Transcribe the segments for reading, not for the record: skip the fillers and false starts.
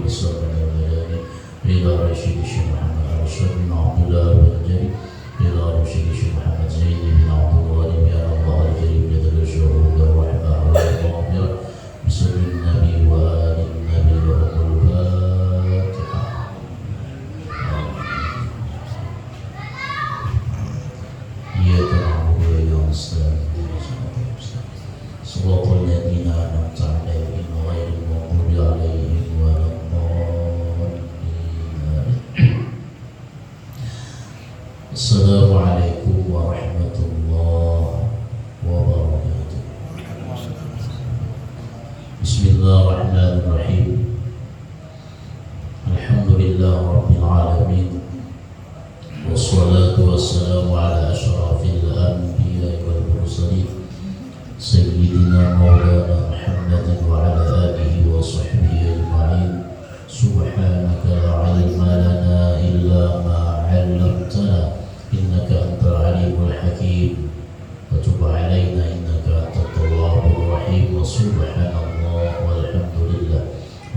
وسلم المدني إلى رشيد الشيخ محمد أرشد بن عبد الله البنجري إلى رشيد الشيخ محمد زيد بن عبد الله بن الله الكريم جل الشهود والرحمة والمغفرة بسر النبي وآل النبي وأم الفاتحة. إياك نعبد وإياك نستعين صراط الذين أنعمت عليهم غير المغضوب عليهم ولا الضالين. السلام عليكم ورحمة الله وبركاته. بسم الله الرحمن الرحيم. الحمد لله رب العالمين والصلاة والسلام على أشرف الأنبياء والمرسلين سيدنا مولانا محمد وعلى آله وصحبه أجمعين. سبحانك لا علم لنا إلا ما علمتنا إنك أنت العليم الحكيم وتب علينا إنك أنت التواب الرحيم. وسبحان الله والحمد لله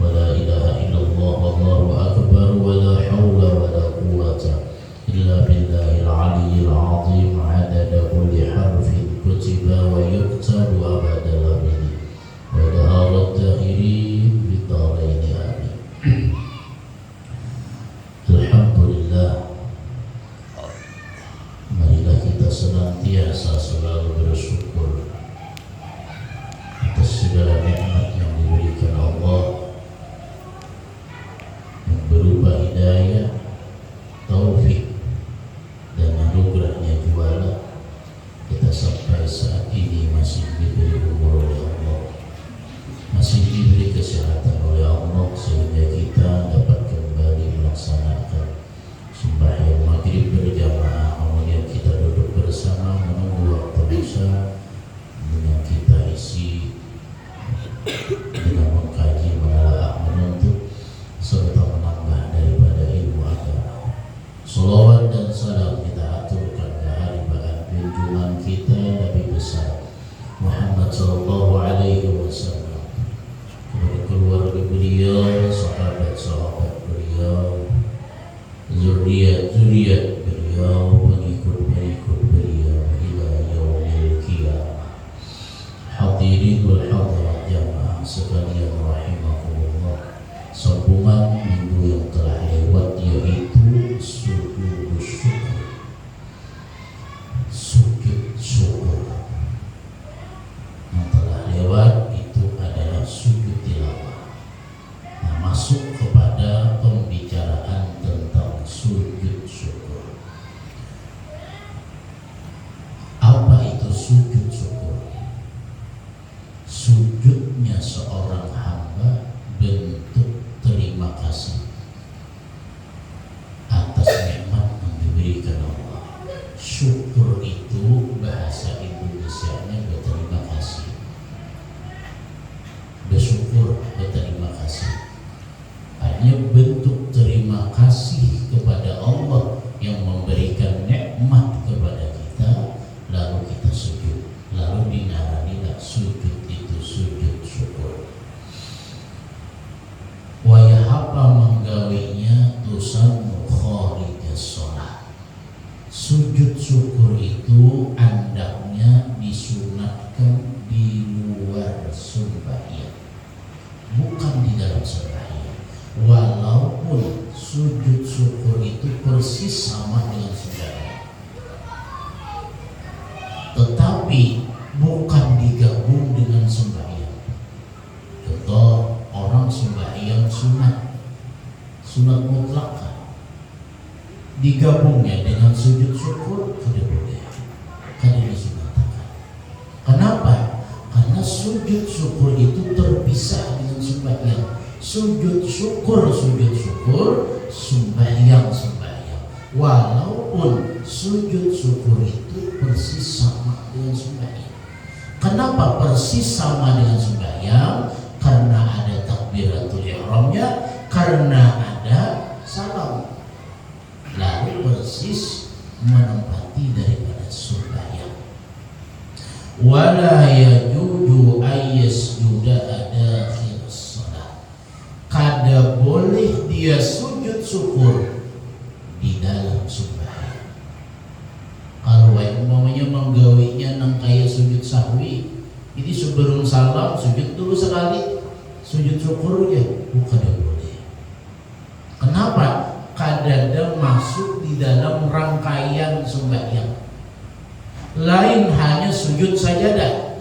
ولا إله إلا الله والله أكبر ولا حول ولا قوة إلا بالله العلي العظيم عدد كل حرف كتب ويكتب أبد الأبد ودهر الداهرين في الدارين آمين. Alhamdulillah, marilah kita senantiasa selalu bersyukur atas segala nikmat yang diberikan Allah yang berupa hidayah, taufik dan anugerahnya jualan. Kita sampai saat ini masih diberi umur oleh Allah, masih diberi kesehatan oleh Allah, sehingga kita dapat kembali melaksanakan sembahyang maghrib berjamaah. Kemudian kita duduk bersama menunggu waktu isya, dengan kita isi dengan mengkaji, menelaah, menuntut serta menambah daripada ilmu agama. Salawat dan salam kita aturkan ke hariban junjungan kita Nabi besar Muhammad sallallahu alaihi wasallam, kepada keluarga beliau, sahabat-sahabat beliau, zuriat-zuriat beliau, pengikut-pengikut beliau ila yaumil qiyamah. Hadirin wal hadirat jamaah sekalian rahimakumullah. Sambungan minggu yang telah lewat yaitu sujud syukur. Sujud syukur yang telah lewat itu adalah sujud tilawah. Nah, masuk kepada pembicaraan tentang sujud syukur. Apa itu sujud syukur? Sujudnya seorang hamba bentuk terima kasih atas nikmat yang diberikan Allah. Syukur itu bahasa Indonesianya berterima kasih, bersyukur, berterima kasih. Hanya bentuk terima kasih kepada Allah yang memberikan nikmat kepada kita, lalu kita sujud, lalu dinaranilah sujud itu sujud syukur. Wayahapa menggawinya tusanmu kharijas sholat. Sujud syukur itu andaknya disunatkan di luar sembahyang, bukan di dalam sembahyang. Walaupun sujud syukur itu persis sama dengan sembahyang, tetapi bukan digabung dengan sembahyang. Contoh, orang sembahyang sunat mutlak, digabungnya dengan sujud syukur tidak boleh, karena disunatkan. Kenapa? Karena sujud syukur itu terpisah dengan sembahyang. Sujud syukur, sembahyang. Walaupun sujud syukur itu persis sama dengan sembahyang. Kenapa persis sama dengan sembahyang? Karena ada takbiratul ihramnya, karena ada salam, lalu persis menempati daripada sembahyang. Wala yajudu ayyasjuda adakhir salat. Kada boleh sembahyang. Kalau umpamanya menggawinya nang kaya sujud sahwi, ini sebelum salam sujud dulu sekali, sujud syukurnya bukan boleh. Kenapa? Kadang masuk di dalam rangkaian sembahyang. Lain hanya sujud sajadah.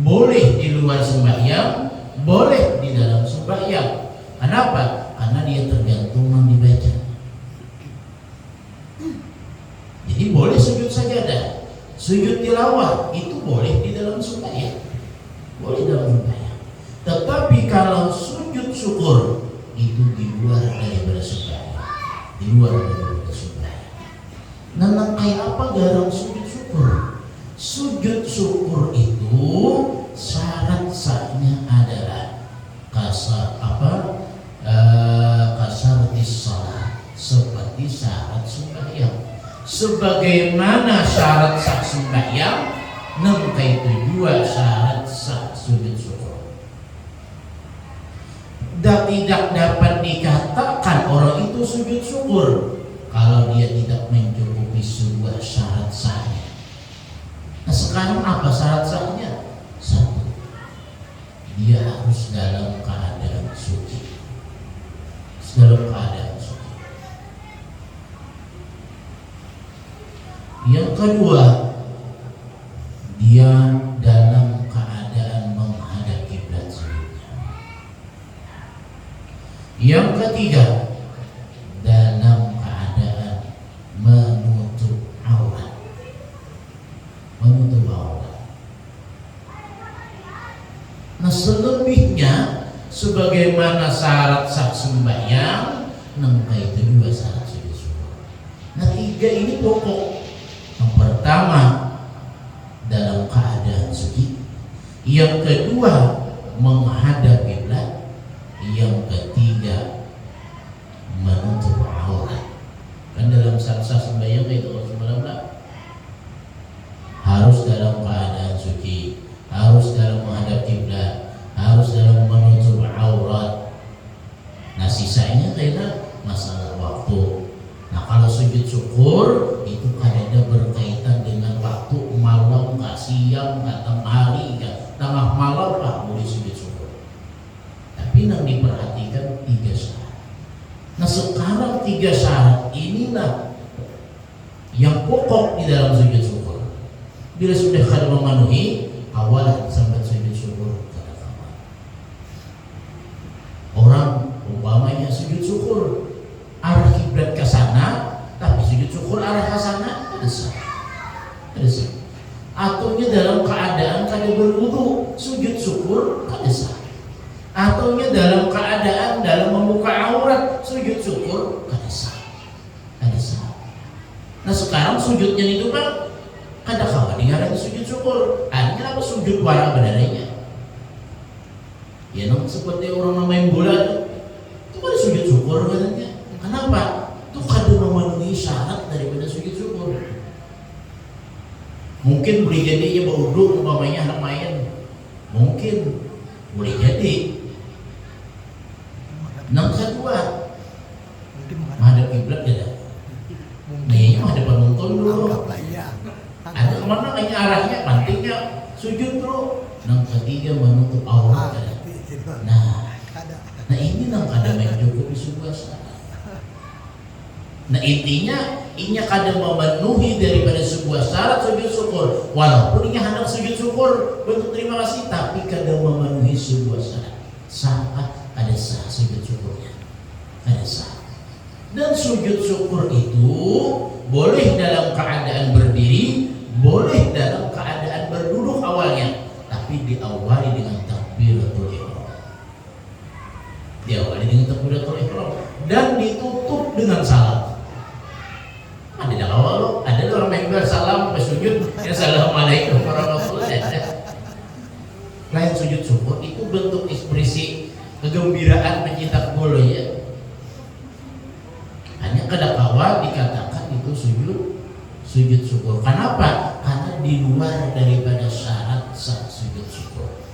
Boleh di luar sembahyang, boleh di dalam sembahyang. Kenapa? Karena dia tergantung yang dibaca. Jadi boleh sujud sajadah, sujud tilawah itu boleh di dalam sembahyang, boleh dalam sembahyang. Tetapi kalau sujud syukur itu di luar daripada sembahyang, di luar daripada sembahyang. Nah, kayak apa garang sujud syukur? Sujud syukur itu syarat sahnya adalah kasar salat, seperti syarat sembahyang. Sebagaimana syarat sah sembahyang, nangkai itu dua syarat sah sujud syukur. Dan tidak dapat dikatakan orang itu sujud syukur kalau dia tidak mencukupi sebuah syarat sahnya. Nah, sekarang apa syarat sahnya? Satu, dia harus dalam keadaan suci. Dalam keadaan suci. Yang kedua, dia dalam keadaan menghadap kiblat sujudnya. Yang ketiga, dalam keadaan menutup aurat. Menutup aurat. Nah, selebihnya sebagaimana syarat sah sembahyang, nangkai itu dua syarat sujud syukur. Nah, tiga ini pokok. Yang pertama, dalam keadaan suci. Yang kedua, menghadap kiblat. Yang ketiga, menutup aurat. Kan dalam syarat sah sembahyang itu harus dalam keadaan suci, harus dalam menghadap kiblat, harus dalam menutup aurat. Nah, sisanya kayaknya masalah waktu. Nah, kalau sujud syukur itu kadang berkaitan dengan waktu malam, nggak siang, nggak tengah hari, nggak tengah malam, lah boleh sujud syukur. Tapi yang diperhatikan tiga syarat. Nah, sekarang tiga syarat inilah yang pokok di dalam sujud syukur. Bila sudah kada memenuhi, awal sampai sujud syukur kada kawan. Orang umpamanya sujud syukur arah kiblat ke sana, tapi sujud syukur arah ke sana, ada sah. Ataunya dalam keadaan kada berwudu, sujud syukur kada sah. Ataunya dalam keadaan dalam membuka aurat, sujud syukur kada sah. Nah, sekarang sujudnya itu kan kada kawan dengar sujud syukur. Artinya apa? Sujud wara bedaranya. Ya, seperti orang main bola itu pada sujud syukur katanya. Kenapa? Itu kada memenuhi syarat daripada sujud syukur. Mungkin boleh jadi ia berwudu umpamanya anak main. Mungkin boleh jadi. Yang kedua, menghadap kiblat kada. Nih, menghadap penonton dulu. Ada kemana kayaknya arahnya, pentingnya sujud dulu. Yang ketiga, menutup aurat kada. Nah, ini nang kada mencukupi sebuah syarat. Nah, intinya inya kada memenuhi daripada sebuah syarat sujud syukur. Walaupun inya hendak sujud syukur bentuk terima kasih, tapi kada memenuhi sebuah syarat. Syarat ada sah sujud syukurnya. Ada sah. Dan sujud syukur itu boleh dalam keadaan berdiri, boleh dalam keadaan berduduk awalnya, tapi diawali dengan takbiratul ihram. Diawali dengan takbiratul ihram dan ditutup dengan salam. Ada awal, ada orang yang bersalam bersujud, assalamualaikum warahmatullahi wabarakatuh. Lain sujud syukur itu bentuk ekspresi kegembiraan pencinta bola ya. Hanya kadang-kala dikatakan itu sujud syukur. Kenapa? Karena di luar daripada syarat sah sujud syukur.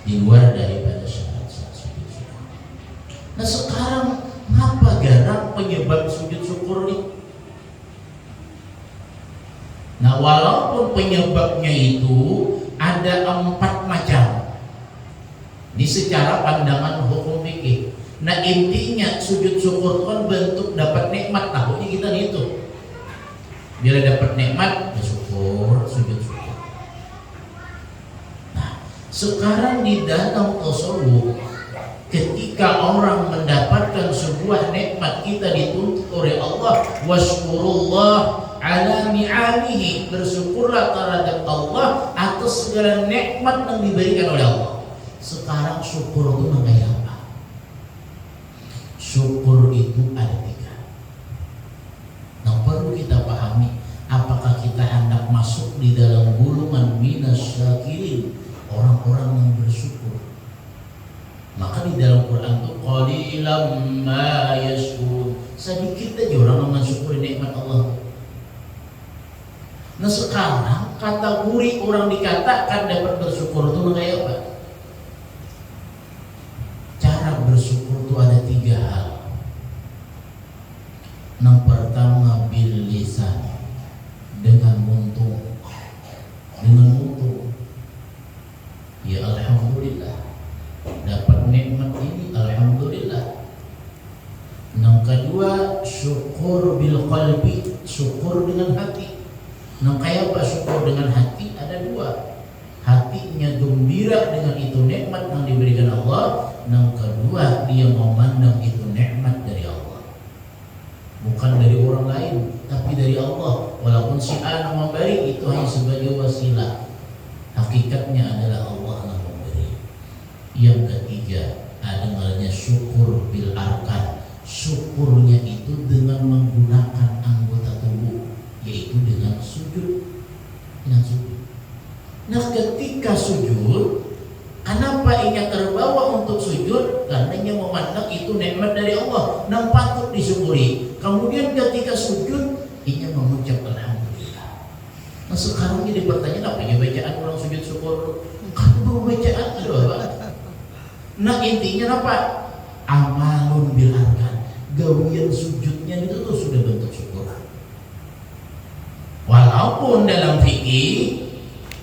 Di luar daripada syarat sah sujud syukur. Nah, sekarang apa garang penyebab sujud syukur ini? Nah, walaupun penyebabnya itu ada 4 macam. Ini secara pandangan hukum fikih. Nah, intinya sujud syukur itu kan bentuk dapat nikmat. Takutnya kita itu. Bila dapat nikmat, bersyukur, sujud syukur. Nah, sekarang di dalam tasawuf, ketika orang mendapatkan sebuah nikmat, kita dituntut oleh Allah, waskurullah ala ni'amihi, bersyukurlah terhadap Allah atas segala nikmat yang diberikan oleh Allah. Sekarang syukur itu namanya apa? Syukur itu ada 3. Nah, perlu kita pahami, apakah kita hendak masuk di dalam golongan minas syakirin, orang-orang yang bersyukur. Maka di dalam Quran itu qalilam ma yashkurun, sedikit aja orang yang mensyukuri nikmat Allah. Nah, sekarang kategori orang dikatakan dapat bersyukur itu kayak apa? Cara bersyukur itu ada 3 hal. Yang pertama bil lisan, dengan muntung. Ya alhamdulillah, dapat nikmat ini alhamdulillah. Yang kedua syukur bil qalbi, syukur dengan hati. Nah, kayak apa syukur dengan hati? Ada 2. Hatinya gembira dengan itu nikmat yang diberikan Allah. Yang kedua, dia memandang itu nikmat dari Allah, bukan dari orang lain, tapi dari Allah. Walaupun si A yang memberi, itu hanya sebagai wasilah, hakikatnya adalah Allah yang memberi. Yang ketiga, ada namanya syukur bil arkan. Syukurnya itu dengan menggunakan anggota tubuh, yaitu dengan sujud. Nah, ketika sujud, kenapa ia terbawa untuk sujud? Karena ia memandang itu nikmat dari Allah yang patut disyukuri. Kemudian ketika sujud, ia mengucap alhamdulillah. Nah, sekarang jadi pertanyaan, apa ya bacaan orang sujud syukur? Kan bacaan itu apa? Nah, intinya apa? Amalun bil arkan. Gawian sujudnya itu tuh sudah bentuk syukur. Walaupun dalam fikih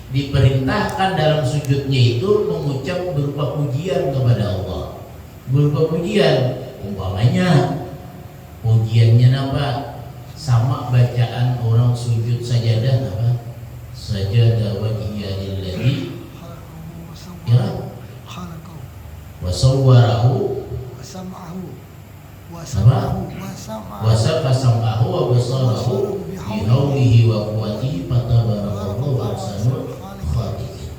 diperintahkan dalam sujudnya itu mengucap berupa pujian kepada Allah. Berupa pujian, umpamanya pujiannya apa? Sama bacaan orang sujud sajadah apa? Sajadah wajhiya lilladzi ya wa sawwarahu wa sam'ahu wa sam'ahu wa basarahu bi hawlihi wa quwwatihi fatabarakallahu ahsanul khaliqin.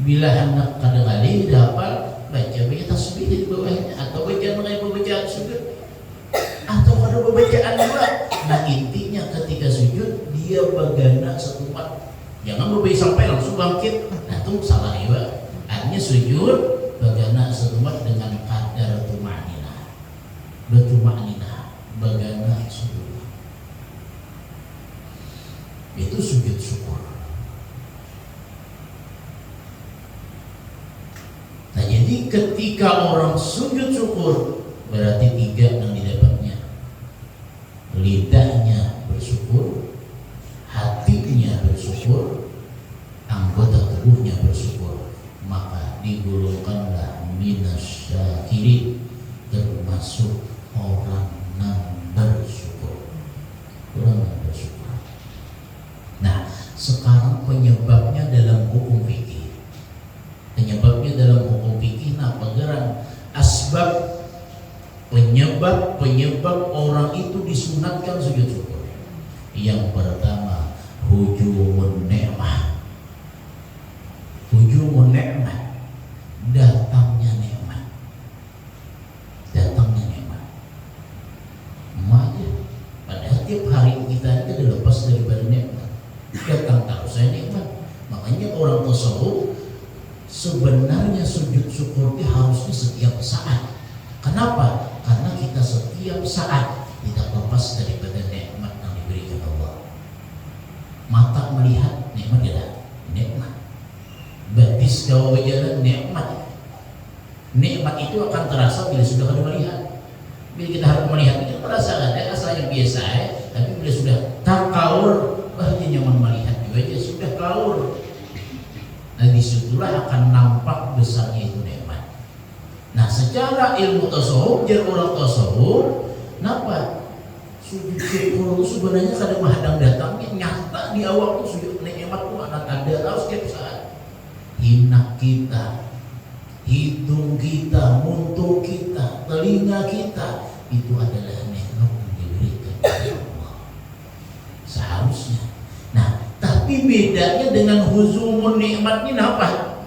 Bila hendak kadang-kadang dapat baca tasbih di bawahnya, atau bacaan mengenai pembacaan sujud, atau ada pembacaan juga. Nah, intinya ketika sujud dia bagana setumat, jangan berbaik sampai langsung bangkit. Nah, itu salah ya. Artinya sujud bagana setumat dengan kadar tumanina, bertumanina, bagana sujud. Itu sujud syukur. Nah, jadi ketika orang sujud syukur, berarti 3 yang didapatnya. Lidahnya bersyukur, hatinya bersyukur, anggota tubuhnya bersyukur. Maka digolongkanlah minas syakirin, termasuk orang yang bersyukur. Orang yang bersyukur. Nah, sekarang penyebabnya dalam hukum fikih. Penyebabnya dalam hukum fikih, nah, pegeran asbab penyebab orang itu disunatkan sujud syukur. Yang pertama, hujumun ni'mah. Hujumun ni'mah, datangnya nikmat. Datangnya nikmat. Maka padahal tiap hari kita itu dilepas daripada nikmat. Datang terus saya nikmat. Makanya orang tasawuf sebenarnya sujud syukur itu harusnya setiap saat. Kenapa? Karena kita setiap saat tidak lepas daripada nikmat yang diberikan Allah. Mata melihat nikmat tidak? Nikmat. Batis gawa jalan nikmat. Nikmat itu akan terasa bila sudah kita melihat. Bila kita harus melihat, kita merasa ada asal yang biasa, tapi bila sudah terkaur disitulah akan nampak besarnya itu nikmat. Nah, secara ilmu tasawuf, jar orang tasawuf, kenapa sujud syukur itu sebenarnya kadang menghadang datangnya nyata di awal tuh sujud nikmat itu anak ada tahu setiap saat. Hinak kita, hidung kita, muntung kita, telinga kita itu adalah nikmat yang diberikan oleh Allah. Seharusnya. Nah, tapi bedanya dengan huzumun nikmat ini apa?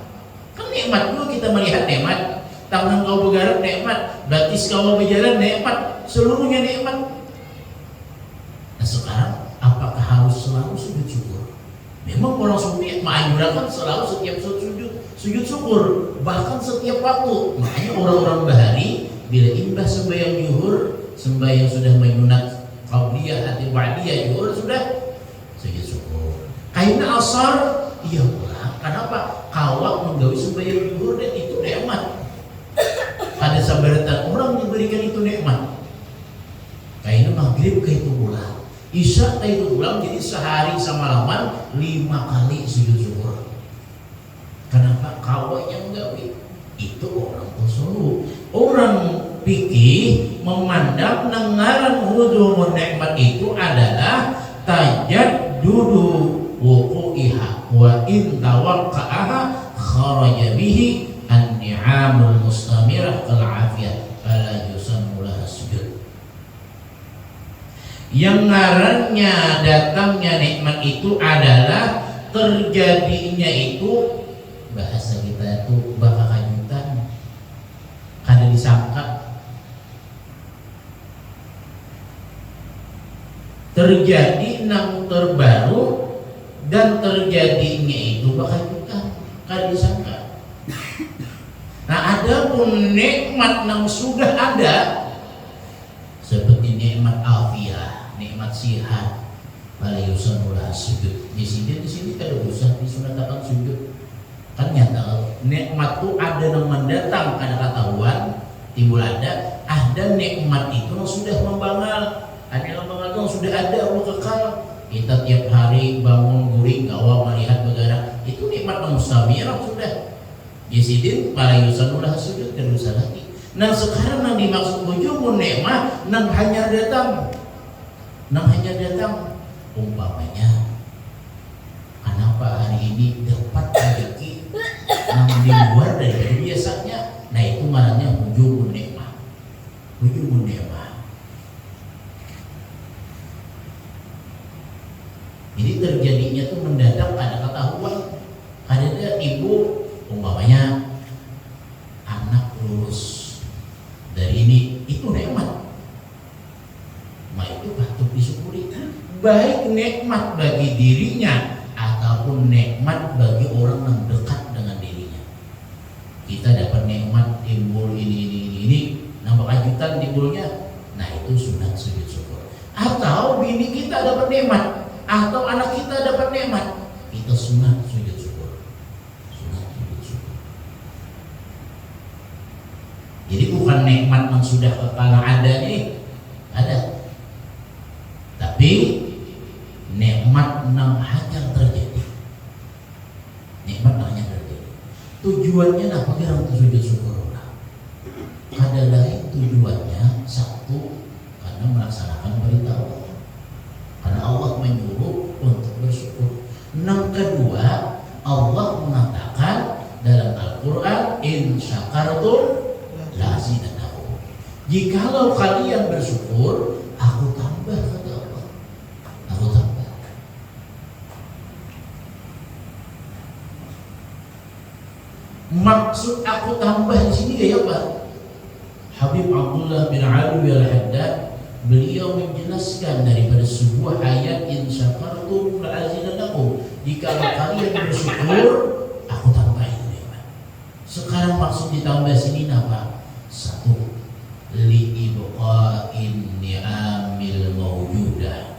Kan nikmat dulu kita melihat nikmat, tangan kau bergerak nikmat, batis kau berjalan nikmat, seluruhnya nikmat. Nah, sekarang apakah harus selalu sujud syukur? Memang orang sufi menganjurkan selalu setiap sujud syukur, bahkan setiap waktu. Makanya orang-orang bahari bila imbah sembahyang zuhur, sembahyang sudah menyunat qabliyah atau ba'diyah zuhur sudah sujud syukur. Kaina asar iya pula. Kenapa? Kawak menggawi sembahyang zuhur dan itu nikmat. Ada sabaratan orang diberikan itu nikmat. Kaina maghrib ke itu pula. Isya itu pulang, jadi sehari semalaman 5 kali sujud syukur. Kenapa? Kawak yang gawe itu orang tasawuf. Orang fikih memandang nengaran huzumun nikmat itu adalah tajaddudu wuqu'iha wa in tawaqqa'aha kharaja bihi an-ni'amul mustamirah kal afiyah fala yusannu laha sujud. Yang ngarannya datangnya nikmat itu adalah terjadinya itu, bahasa kita itu bakal kajutan kada disangka, terjadi nang terbaru dan terjadinya itu bakal kajutan kada disangka. Nah, ada pun nikmat nang sudah ada seperti nikmat afiah, nikmat sihat, fala yusannu laha sujud. Di sini kada usah disunatakan sujud. Kan nyata nikmat itu ada yang mendatang kada ketahuan timbul ada nikmat itu yang sudah membangal, ada yang membangal itu yang sudah ada Allah kekal. Kita tiap hari bangun guring gawa melihat bergerak itu nikmat yang mustamirah sudah. Di sini fala yusannu laha sujud kada usah lagi. Nah, sekarang yang dimaksud hujumun nikmat nang hanya datang umpamanya kenapa hari ini dapat rezeki nang di luar dari biasanya. Nah, itu namanya hujumun nikmat. Jadi terjadinya itu mendadak, ada ketahuan. Ada ibu umpamanya anak lulus dari ini, itu nikmat. Nah, itu patut disyukuri. Baik nikmat bagi dirinya ataupun nikmat bagi orang yang dekat dengan dirinya. Kita dapat nikmat timbul ini nambah kejutan timbulnya. Nah, itu sunat sujud syukur. Atau bini kita dapat nikmat, atau anak kita dapat nikmat, itu sunat sujud syukur. Jadi bukan nikmat yang sudah kekal ada nih, ada. Tapi nikmat yang hanya terjadi. Tujuannya apa kira untuk sujud syukur? Ada lain tujuannya, satu karena melaksanakan perintah Allah. Karena Allah menyuruh untuk bersyukur. Yang kedua, Allah mengatakan dalam Al-Quran, in syakartum lazidannakum. Jikalau kalian bersyukur, aku tambah, kata Allah. Aku tambah. Maksud aku tambah di sini kayak apa? Habib Abdullah bin Ali al-Haddad beliau menjelaskan daripada sebuah ayat, in syakartum lazidannakum. Jika kalian bersyukur, aku tambah itu ya. Sekarang maksud ditambah sini apa? Satu, li'ibqa'in ni'amil mawjudah.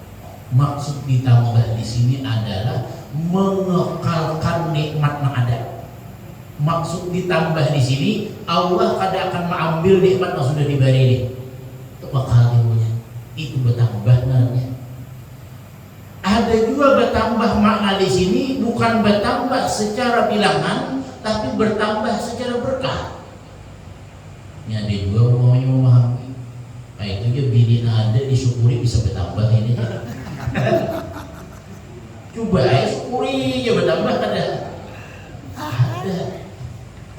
Maksud ditambah di sini adalah mengekalkan nikmat yang ada. Maksud ditambah di sini, Allah kada akan mengambil nikmat yang sudah diberi ini. Itu bakal ilmunya. Itu bertambah namanya. Ada juga bertambah makna di sini, bukan bertambah secara bilangan, tapi bertambah secara berkah. Ini ada juga maunya memahami. Nah itu dia bini ada disyukuri bisa bertambah ini. Coba ya syukuri ya bertambah ada.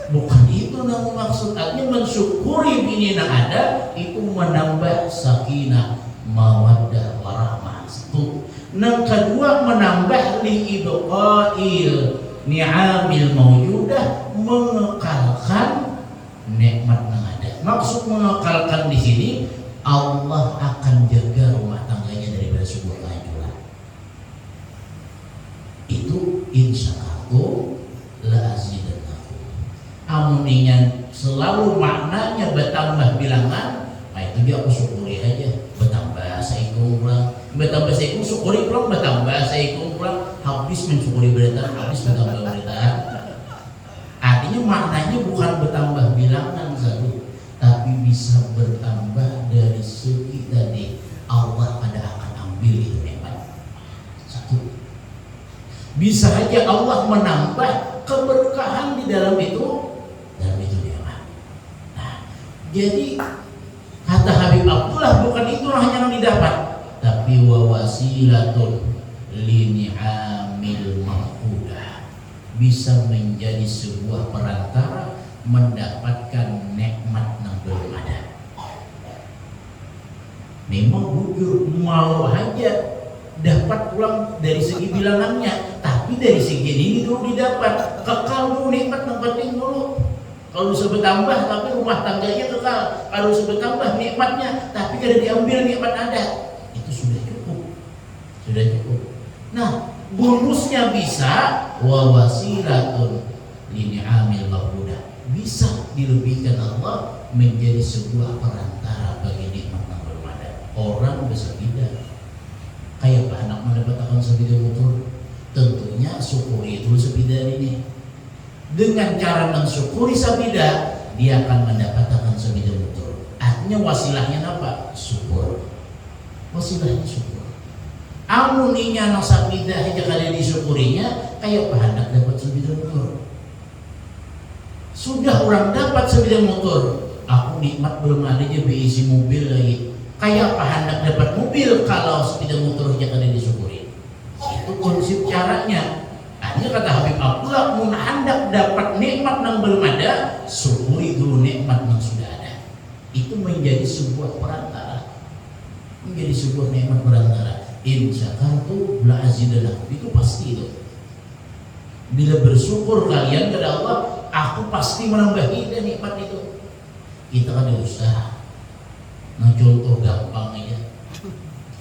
Bukan itu namun maksudnya mensyukuri bini yang ada itu menambah sakinah, mawaddah, warahmah. Satu. Yang kedua menambah liibqa'il ni'amil mawjudah, mengekalkan nikmat yang ada. Maksud mengekalkan di sini Allah akan jaga rumah tangganya daripada sebuah kehancuran. Itu insyaallah la azidannakum. Amuninya selalu maknanya bertambah bilangan, nah itu dia aku syukuri aja, bertambah saikum pulang, bertambah saikum syukuri pulang, bertambah saikum pulang, habis mensyukuri berita, habis bertambah berita. Artinya maknanya bukan bertambah bilangan satu, tapi bisa bertambah dari segi tadi Allah pada akan ambil itu nikmat. Satu. Bisa saja Allah menambah keberkahan di dalam itu nikmat. Nah, jadi kata Habib Abdullah bukan itu hanya yang didapat, tapi wawasilatun lini'amil mahfudah, bisa menjadi sebuah perantara mendapatkan nikmat yang belum ada. Memang bujur mau aja dapat pulang dari segi bilangannya, tapi dari segi ini dulu didapat, kekal dulu nikmat yang penting dulu. Kalau bisa bertambah tapi rumah tangganya kekal, kalau bisa bertambah nikmatnya tapi kada diambil nikmat ada, itu sudah cukup. Nah bonusnya bisa wawasilatun lini'amil mahfudah, bisa dilebihkan Allah menjadi sebuah perantara bagi nikmat yang belum ada. Orang bisa tidak kayak Pak anak mendapatkan sebidang motor, tentunya syukuri itu sebidang ini. Dengan cara mensyukuri sabida, dia akan mendapatkan sebidang motor. Artinya wasilahnya apa? Syukur. Wasilahnya syukur. Amuninya nang sabida aja kada disyukurinya, kayak Pak anak dapat sebidang motor. Sudah orang dapat sebidang motor, aku nikmat belum ada aja isi mobil lagi. Kayak apa hendak dapat mobil kalau sepeda motornya kada disyukuri? Itu konsep caranya. Hanya kata Habib Abdullah, mun hendak dapat nikmat yang belum ada, syukuri dulu nikmat yang sudah ada. Itu menjadi sebuah perantara, menjadi sebuah nikmat perantara. In syakartum la azidannakum, itu pasti itu. Bila bersyukur kalian kepada Allah, aku pasti menambahi nikmat itu. Kita kan usaha. Nah contoh gampang aja,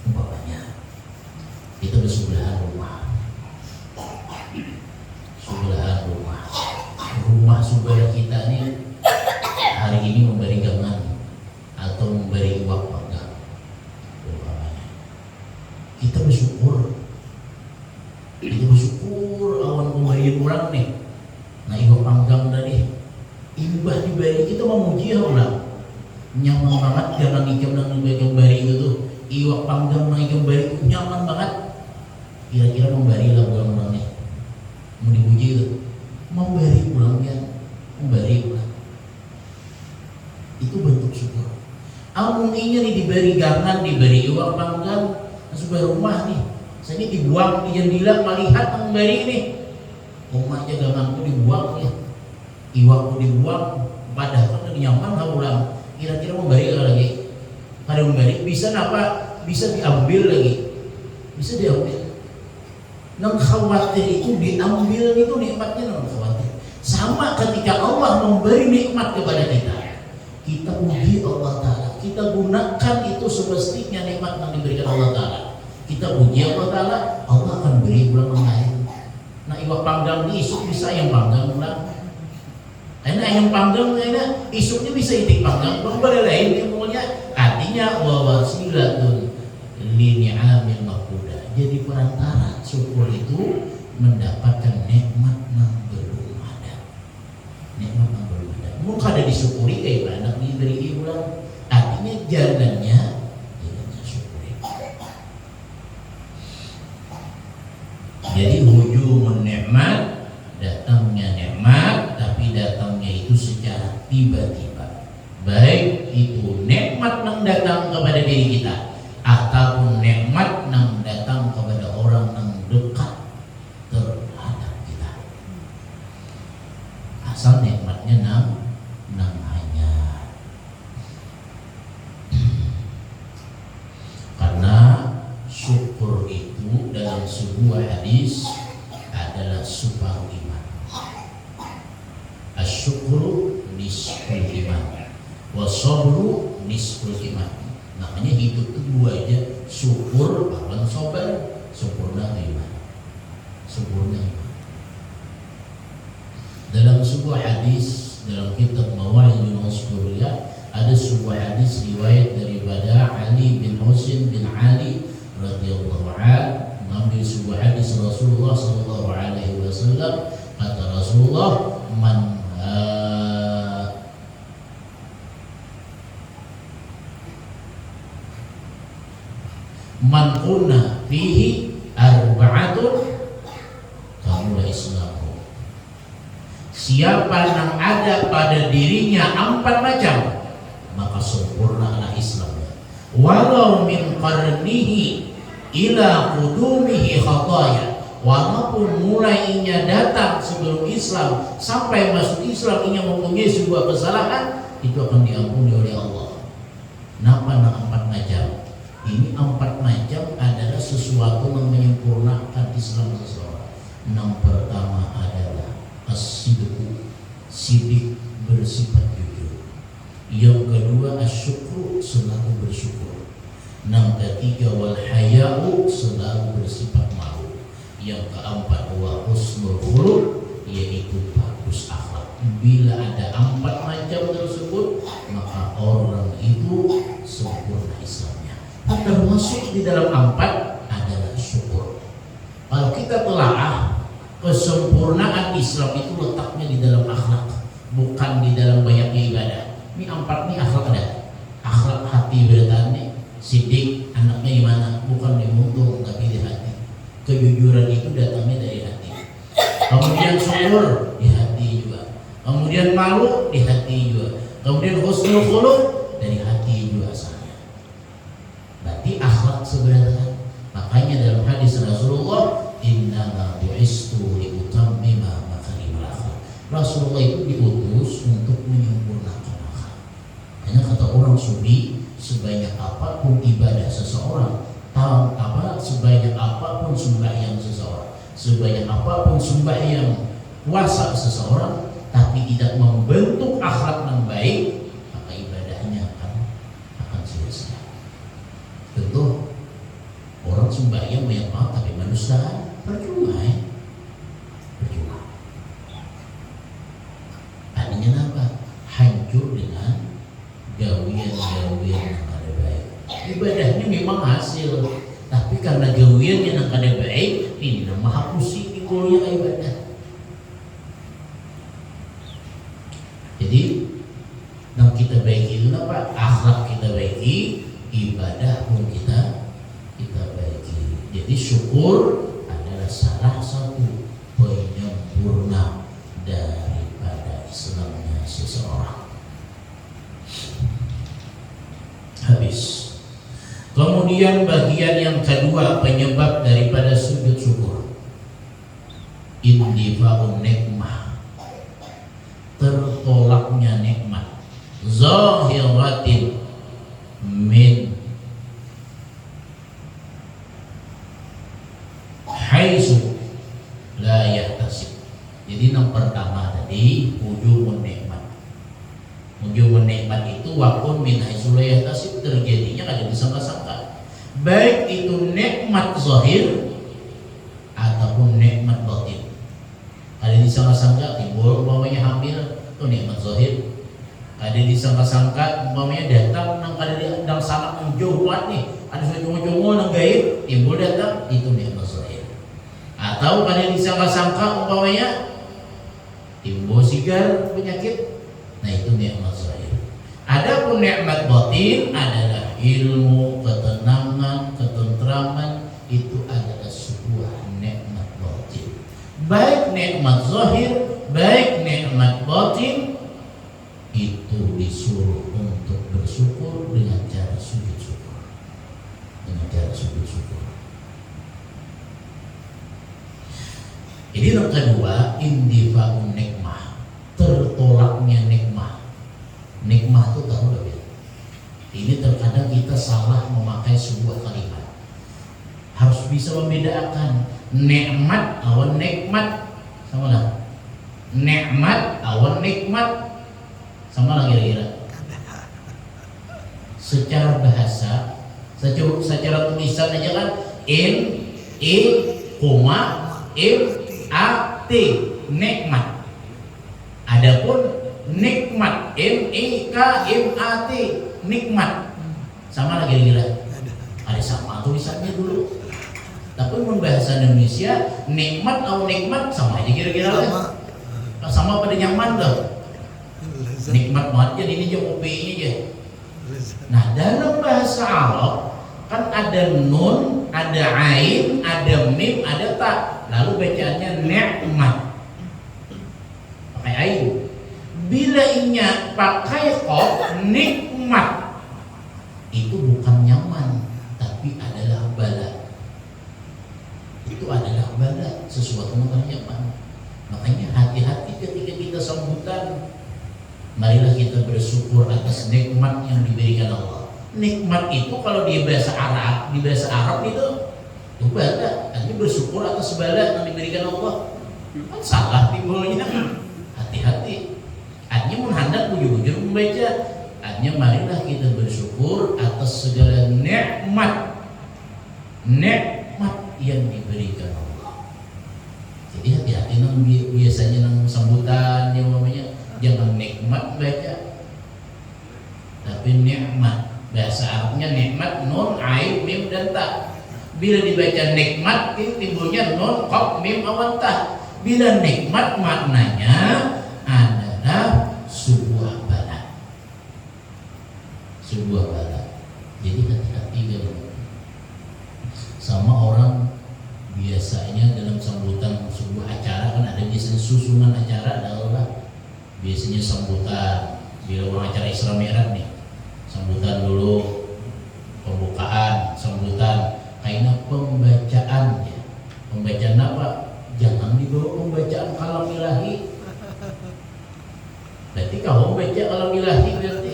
umpamanya kita bersebelahan rumah saudara kita nih hari ini memberi gangan atau memberi uang panggang, umpamanya kita bersyukur awan pemberian orang nih, nah iwak panggang tadi imbah diberi, kita memuji orang nyaman banget, jangan ikan dengan gambari itu tuh iwak panggang dengan gambari nyaman banget. Kira-kira memberi lah pulang nih, mau dipuji itu memberi pulang kan, memberi pulang itu bentuk syukur. Amuninya nih diberi gangan, diberi iwak panggang, sebuah rumah nih saya ini dibuang di jendela melihat memberi nih, rumahnya ganganku dibuang ya, iwakku dibuang, padahal kan nyaman lah pulang. Kira-kira memberi lagi, kada memberi bisa apa? Bisa diambil lagi, bisa diambil. Nang khawatir itu diambil itu nikmatnya, nang khawatir. Sama ketika Allah memberi nikmat kepada kita, kita puji Allah Taala, kita gunakan itu semestinya nikmat yang diberikan Allah Taala. Kita puji Allah Taala, Allah akan beri pulang yang lain. Nah iwak panggang di isuk bisa yang panggang pulang. Karena ayam panggang kayaknya isuknya bisa itik panggang, berbeda lain ilmunya. Artinya wawasilatun lini'amil mahfudah, jadi perantara syukur itu mendapatkan nikmat yang belum ada. Nikmat yang belum ada. Mungkin ada disyukuri kayak anak diberi ulang. Artinya jalannya syukuri. Jadi hujumun nikmat, datangnya nikmat, tapi datangnya itu secara tiba-tiba. Baik itu nikmat yang datang kepada diri kita ataupun nikmat yang datang kepada orang yang dekat terhadap kita. Asal nikmatnya nang hanya. Karena syukur itu dalam sebuah hadis adalah separuh iman. Asyukru nisful iman, wasabru nisful iman. Makanya hidup itu dua aja, syukur lawan sabar, sempurna iman. Sempurna iman. Dalam sebuah hadis dalam kitab Mawahibul Surya ada sebuah hadis riwayat daripada Ali bin Husain bin Ali radhiyallahu anhu, mengambil sebuah hadis Rasulullah sallallahu alaihi wasallam. Kata Rasulullah, man kunna fihi arba'atun kamula islamu. Siapa yang ada pada dirinya 4 macam, maka sempurnalah Islamnya. Walau min qarnihi ila qudumihi khataya, walaupun mulainya datang sebelum Islam sampai masuk Islam ia mempunyai sebuah kesalahan, itu akan diampuni oleh Allah. Napa 4 macam? Ini 4 macam adalah sesuatu yang menyempurnakan Islam seseorang. Yang pertama adalah as-sidqu, sidik, bersifat jujur. Yang kedua asyukru, selalu bersyukur. Yang ketiga wal haya'u, selalu bersifat malu. Yang keempat wa husnul khuluq, yaitu bagus akhlak. Bila ada 4 macam tersebut, maka orang itu sempurna Islamnya. Termasuk di dalam 4 adalah syukur. Kalau kita telaah, kesempurnaan Islam itu letaknya di dalam akhlak, bukan di dalam banyaknya ibadah. Ini 4 nih akhlak ada. Akhlak hati bertani, sidik, anaknya di mana? Bukan di mulut tapi di hati. Kejujuran itu datangnya dari hati. Kemudian syukur di hati juga. Kemudian malu di hati juga. Kemudian husnul khuluq dari hati juga asalnya. Berarti akhlak sebenarnya. Makanya dalam hadis Rasulullah, innama bu'istu liutammima makarimal akhlak. Rasulullah itu diutus untuk menyempurnakan akhlak. Hanya kata orang sufi, sebanyak apapun ibadah seseorang, sebanyak apapun sembahyang seseorang, sebanyak apapun sembahyang puasa seseorang, tapi tidak membentuk akhlak yang baik, maka ibadahnya akan sia-sia. Tentu orang sembahyang banyak banget tapi manusia percuma ya. Percuma. Artinya apa? Hancur dengan gawian-gawian yang ada baik. Ibadahnya memang hasil, tapi karena gawian yang ada baik, ini nama hapusi ikulnya ibadah. Jadi yang kita baiki itu apa? Akhlak kita baiki, ibadah pun kita baiki. Jadi syukur adalah salah satu penyempurna daripada Islamnya seseorang. Habis. Kemudian bagian yang kedua penyebab daripada sujud syukur, indifa'un nikmah, tertolaknya nikmat, zahiratin min haitsu la yahtasib. Jadi yang pertama tadi hujumun nikmat. Hujumun nikmat itu wakun min haitsu la yahtasib, terjadinya kada disangka-sangka. Baik itu nikmat zahir ataupun nikmat batin. Ada disangka-sangka timbul umpamanya hamil, itu nikmat zahir. Ada disangka-sangka umpamanya datang nang kada diundang sanak menjauh kuat nih, ada sejungu-jungu nang gaib timbul datang, itu nikmat zahir. Atau kada disangka-sangka umpamanya timbul sigar penyakit, nah itu nikmat zahir. Adapun nikmat batin adalah ilmu, ketenangan, ketentraman, itu adalah sebuah nikmat batin. nikmat zahir, baik nikmat batin, itu disuruh untuk bersyukur dengan cara sujud syukur. Dengan cara sujud syukur. Jadi yang kedua, indifa'un nikmah, tertolaknya nikmah. Nikmah itu tahu gak ya? Ini terkadang kita salah memakai sebuah kalimat. Harus bisa membedakan nikmat awan nikmat, sama lah. Nikmat awan nikmat, sama lah kira-kira. Secara bahasa, secara tulisan aja kan, N-I-M-A-T, nikmat. Adapun nikmat, N-I-K-M-A-T, nikmat, sama lah kira-kira. Ada sama tulisannya dulu. Tapi bahasa Indonesia nikmat atau nikmat sama aja kira-kira lah. Sama pada nyaman tuh. Nikmat banget jadi ini aja OP-nya aja. Nah, dalam bahasa Arab kan ada nun, ada ain, ada mim, ada ta. Lalu bacaannya nikmat. Pakai ain. Bila inya pakai qaf, nikmat. Itu bukan nyaman, tapi adalah bala. Itu adalah bala, sesuatu yang nyaman. Makanya hati-hati ketika kita sambutan. Marilah kita bersyukur atas nikmat yang diberikan Allah. Nikmat itu kalau di bahasa Arab itu bala. Artinya bersyukur atas bala yang diberikan Allah. Kan salah timbulnya. Hati-hati. Artinya menghendak bujur-bujur membaca. Artinya marilah kita bersyukur atas segala nikmat yang diberikan Allah. Jadi hati-hati nang biasanya nang sambutan yang namanya jangan nikmat baca, tapi nikmat. Bahasa Arabnya nikmat, nun, ain, mim dan ta. Bila dibaca nikmat itu timbulnya nun, qaf, mim, awan, ta. Bila nikmat maknanya adalah sebuah bala. Sebuah bala. Jadi hati-hati kalau sama orang biasanya dalam sambutan sebuah acara kan ada biasanya susunan acara adalah biasanya sambutan. Bila orang acara Isra Mi'raj nih, sambutan dulu, pembukaan, sambutan, kayaknya pembacaan ya. Pembacaan apa? Jangan dibawa pembacaan kalam ilahi. Berarti kalau membaca kalam ilahi berarti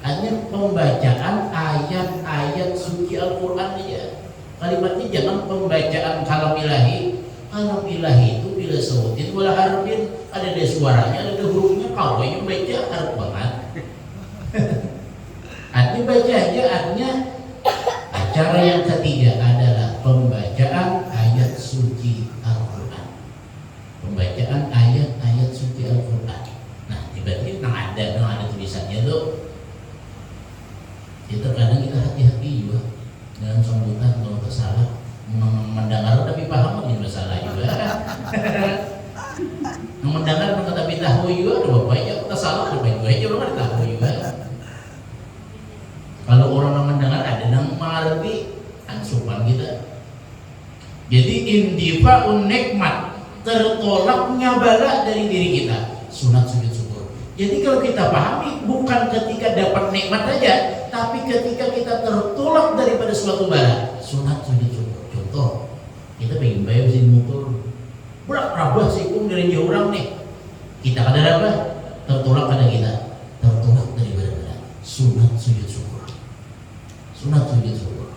hanya pembacaan ayat-ayat suci Al-Quran aja. Kalimatnya jangan pembacaan kalam ilahi. Kalam ilahi itu bila sautin wala harfin, ada suaranya, ada hurufnya. Kalau yang baca harus banget. Artinya baca aja. Artinya acara yang ketiga adalah pembacaan ayat suci Al-Quran. Pembacaan ayat-ayat suci Al-Quran. Nah, tiba-tiba ada tulisannya tuh. Jadi terkadang kita hati-hati juga dalam sambutan kalau tersalah mendengar tapi paham ini masalah juga. Mendengar tapi tahu juga ada bapaknya, kita salah ada baik aja orang ada tahu juga. Kalau orang mendengar ada yang mengerti, angsupan kita. Jadi indifa'un nikmat, tertolaknya bala dari diri kita. Sunat sujud syukur. Jadi kalau kita pahami bukan ketika dapat nikmat saja, tapi ketika kita tertolak daripada suatu bala. Sunat sujud syukur. Contoh, kita pengen bayar mesin motor, berak rabah sikung dari jauh orang nih. Kita kada apa? Tertolak kada kita. Tertolak daripada bala. Sunat sujud syukur. Sunat sujud syukur.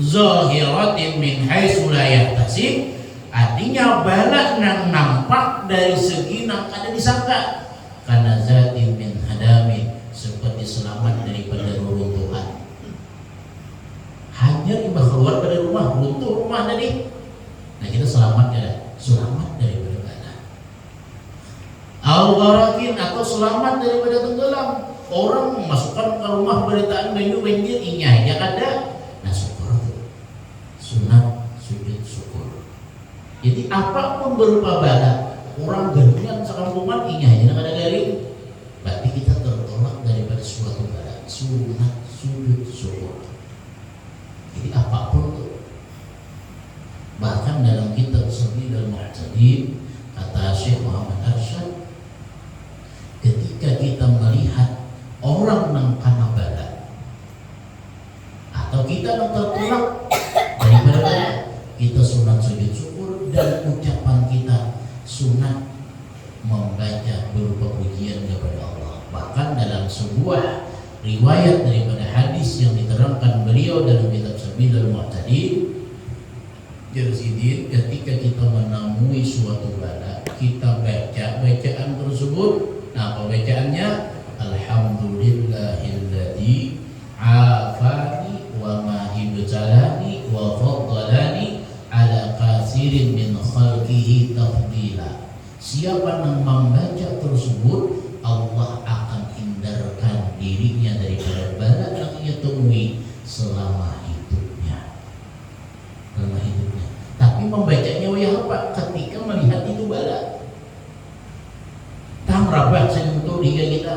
Zahiratin min haitsu la yahtasib, artinya bala nang nampak dari segi nang kada disangka. Kana zatin min hadamin, seperti selamat daripada reruntuhan. Hanya tiba keluar dari rumah, runtuh rumah tadi. Nah kita selamat ya, selamat daripada bala. Al-gharakin, atau selamat daripada tenggelam. Orang memasukkan ke rumah beritaan banjir inya ya kada. Nah syukur itu sunat sujud syukur. Jadi apapun berupa bala, orang garingan sekampungan inya ya kada garing, berarti kita tertolak daripada suatu bala. Sunat sujud syukur. Jadi apapun tuh, bahkan dalam kitab sendiri dalam Mu'tadin. Kata Syekh Muhammad Arsyad, ketika kita melihat orang nang kana bala atau kita nang tertolak daripada bala, kita sunat sujud syukur dan ucapan kita sunat membaca berupa pujian kepada Allah. Bahkan dalam sebuah riwayat daripada hadis yang diterangkan beliau dalam kitab Sabilul Mu'tadin, Jarzidin, ketika kita menemui suatu bala, kita baca bacaan tersebut. Nah, apa bacaannya? Alhamdulillahilladzi afani wa ma ibtalani wa faddalani ala kasirin min khalqihi tafdila. Siapa yang membaca tersebut, Allah akan hindarkan dirinya daripada bala yang ia temui selama hidupnya. Tapi membacanya apa? Ketika melihat itu bala. Tamrabah sentuh hingga kita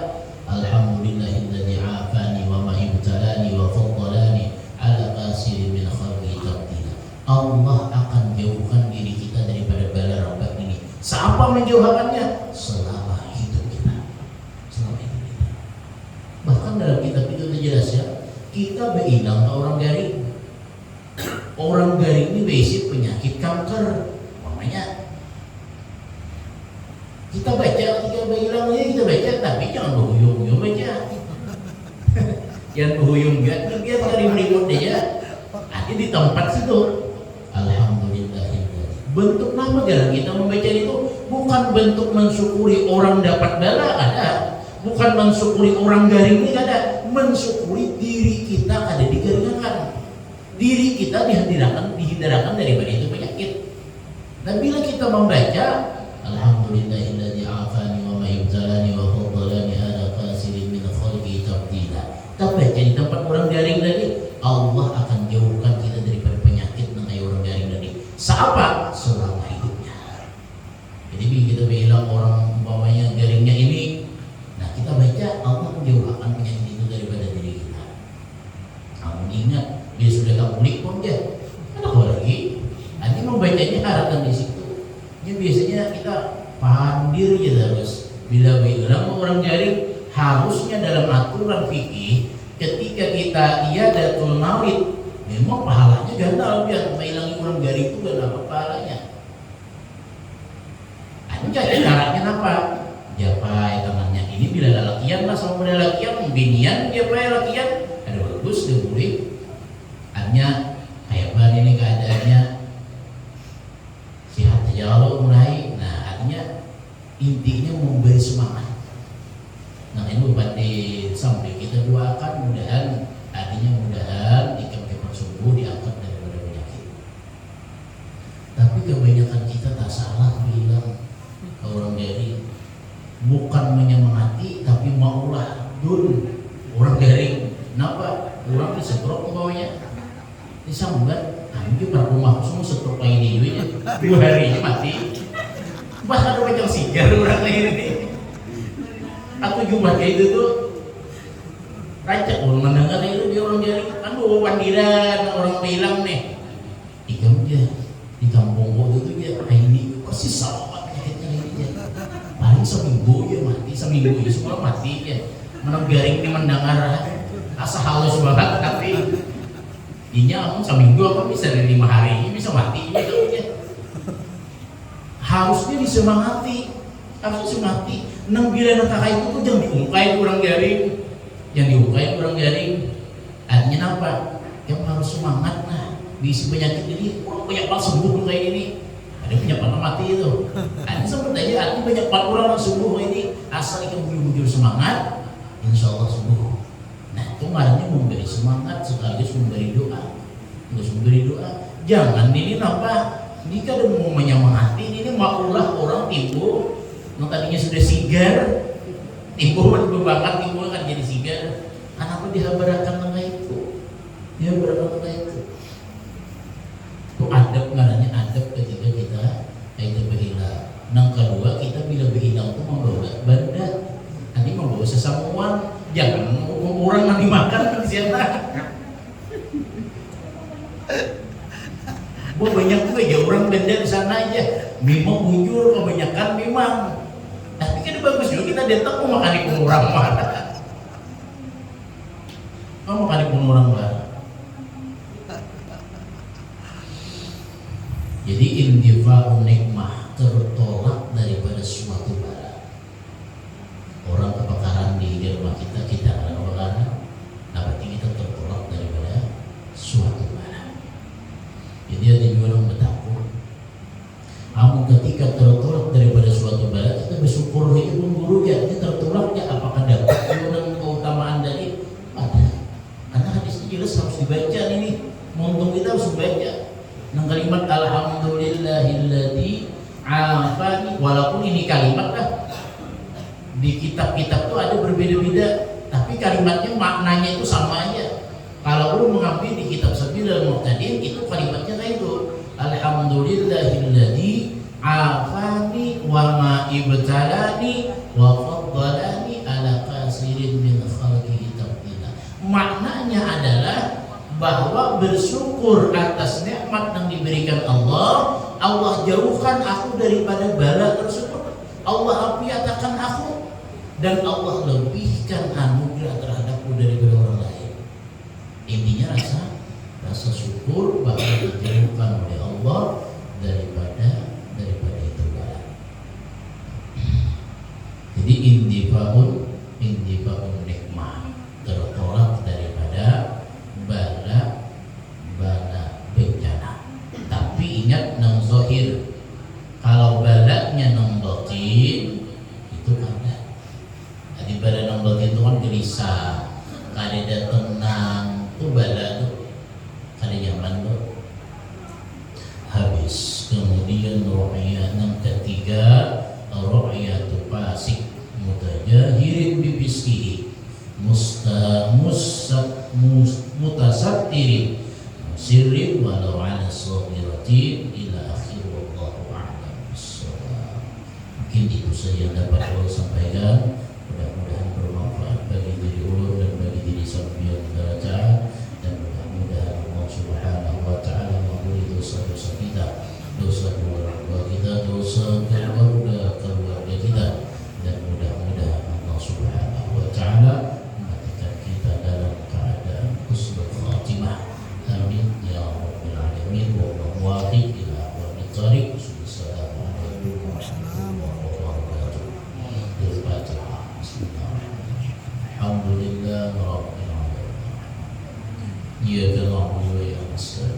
Alhamdulillahilladzi afani wa ma ibtalani wa faddalani ala kasirin min khalqihi tafdila. Allah akan jauhkan diri kita daripada bala rabak ini. Siapa menjauhkannya? Selama hidup kita. Selama hidup kita. Bahkan dalam kitab itu terjelasnya, kita berhilang ke orang garing. Orang garing ini basic penyakit kanker. Makanya kita baca ketika berhilang aja kita baca, tapi jangan berhuyung-huyung baca. Jangan berhuyung enggak, dia cari remote aja. Nanti di tempat situ. Alhamdulillah. Bentuk nama jalan kita membaca itu bukan bentuk mensyukuri orang dapat bala, ada. Bukan mensyukuri orang garing ini, ada. Mensyukuri diri kita ada di garingan. Diri kita dihindarkan daripada itu penyakit. Dan bila kita membaca Alhamdulillahilladzi afani wa ma ibtalani wa faddalani ala kasirin min khalqihi tafdila. Kita baca di tempat orang garing tadi, Allah akan jauhkan kita daripada penyakit yang orang garing tadi. Siapa? Selama hidupnya. Jadi bila kita bilang orang umpamanya garingnya ini, nah kita baca Allah menjauhkan penyakit itu daripada diri kita. Namun ingat, dia sudah kamulik pun dia ada lagi. Nanti membacanya harapan di situ. Ya biasanya kita pandir aja terus. Bila bilang orang garing, harusnya dalam aturan fikih ketika kita iyadatul marid, memang pahalanya ganda biar menghilangi orang garing itu ganda apa pahalanya. Jadi caranya apa? Japai tangannya ini bila lalakian lah sama bila lalakian binian japai lalakian ada bagus dia boleh. Hanya kayak ban ini keadaannya sehat aja lo mulai. Nah artinya intinya memberi semangat. Nah ini buat sampai kita doakan mudahan, artinya mudahan ikan cepat sembuh, diangkat daripada penyakit. Tapi kebanyakan kita tak salah bilang ke orang garing, bukan menyemangati tapi maulah dun orang garing. Kenapa? Orang disetrok ke bawahnya, disambat. Anjir pada rumah semua setruk lagi di duitnya 2 harinya mati. Bahkan ada macam sigar orang lain ini. Aku jumpa kayak itu tuh rancak orang mendengar itu dia orang jari kan bawa bandiran orang bilang nih ikam dia di kampung gua itu dia ini persis sama penyakitnya ini dia paling seminggu ya mati, seminggu ya semua mati ya. Menang garing ini mendengar asa halus banget tapi inya seminggu apa bisa dari 5 hari ini bisa mati ini dia. Harusnya disemangati, harusnya semati. Nang bila nakaka itu tuh jangan diungkai kurang garing, yang diungkai kurang garing. Artinya apa? Yang harus semangat nah. Bisi penyakit ini, orang banyak orang sembuh kayak ini. Ada banyak orang mati itu. Artinya sempat aja, artinya banyak orang yang sembuh ini. Asal ikan bujur semangat, insya Allah sembuh. Nah itu maknanya memberi semangat sekaligus memberi doa. Terus memberi doa. Jangan ini apa? Jika ada mau menyemangati ini maulah orang timbul yang tadinya sudah sigar timbul berbakat timbul kan jadi sigar. Kenapa dihabarakan dengan itu? Dihabarakan dengan itu. Itu adab namanya adab ketika kita berhilang. Yang kedua kita bila berhilang itu membawa benda. Nanti membawa sesamuan. Jangan orang yang dimakan kan siapa? Wah banyak juga ya orang benda di sana aja. Memang bujur kebanyakan memang. Tapi kan bagus juga kita datang mau makan di orang mana. Mau makan di orang mana. Jadi indifa'un nikmah, tertolak daripada suatu bala. Orang kebakaran di rumah kita ada kebakaran, dapat kita tertolak daripada suatu bala. Jadi ada juga orang bertakwa. Namun ketika tertolak daripada suatu bala, kita bersyukur lagi pun guru ya, ini tertolaknya apakah dapat dengan keutamaan dari ada. Karena hadis ini jelas harus dibaca ini. Untung kita harus baca. Nang kalimat alhamdulillahilladzi afani, walaupun ini kalimat lah di kitab-kitab tuh ada berbeda-beda, tapi kalimatnya maknanya itu sama aja. Kalau lu mengambil di kitab Sabilul Muhtadin itu kalimatnya kayak itu, alhamdulillahilladzi afani wa ma ibtalani wa faddalani ala kasirin min khalqihi tabdila. Maknanya adalah bahwa bersyukur atas nikmat yang diberikan Allah. Allah jauhkan aku daripada bala tersebut, Allah apiatakan aku, dan Allah lebihkan anugerah terhadapku daripada orang lain. Intinya rasa syukur bahwa dijauhkan oleh Allah daripada itu bala. Jadi indifa'un nikmah, tertolak daripada bala bencana. Tapi ingat nang zahir, kalau balanya nang batin itu ada. Jadi bala nang batin itu kan gelisah, kada tenang, itu bala tuh kada nyaman tuh. Habis kemudian ru'ya nang ketiga, ru'yatu fasik mutajahirin bibiskihi mutasattirin sirrin walau ala saghiratin ila akhir, wallahu a'lam bissawab. Mungkin itu saja yang dapat saya sampaikan. Mudah-mudahan bermanfaat bagi diri ulun dan bagi diri sampeyan bacaan, dan mudah-mudahan Allah Subhanahu wa taala mengampuni dosa-dosa kita, dosa keluarga kita, dosa keluarga kita, dan mudah-mudahan Allah Subhanahu wa taala kita dalam keadaan husnul khatimah. Amin ya rabbal alamin. Wa muwaffiq ila aqwamit thariq. Assalamualaikum warahmatullahi wabarakatuh. Al-Fatihah. Bismillahirrahmanirrahim. Alhamdulillah rabbil alamin. Iyyaka na'budu wa iyyaka nasta'in.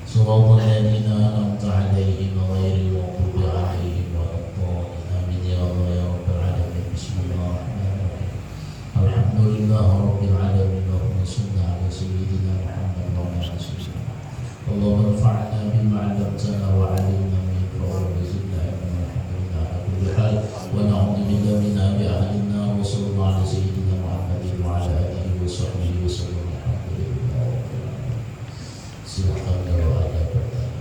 Shiratal ladzina an'amta 'alaihim ghairil maghdubi 'alaihim waladdallin. Amin ya Allah ya rabbal alamin. Bismillahirrahmanirrahim. Alhamdulillah rabbil alamin. Allahumma shalli ala sayyidina Muhammad wa ala ali sayyidina. Allahumma anfa'na bima 'allamtana wa 'allimna ma yanfa'una wa zidna ilman. Alhamdulillah ala kulli hal wa na'udzu bika min ahli an-nar. Wa sallallahu ala sayyidina Muhammadin wa ala alihi wa sahbihi wa sallam. Alhamdulillah rabbil alamin. Silakan kalau ada pertanyaan.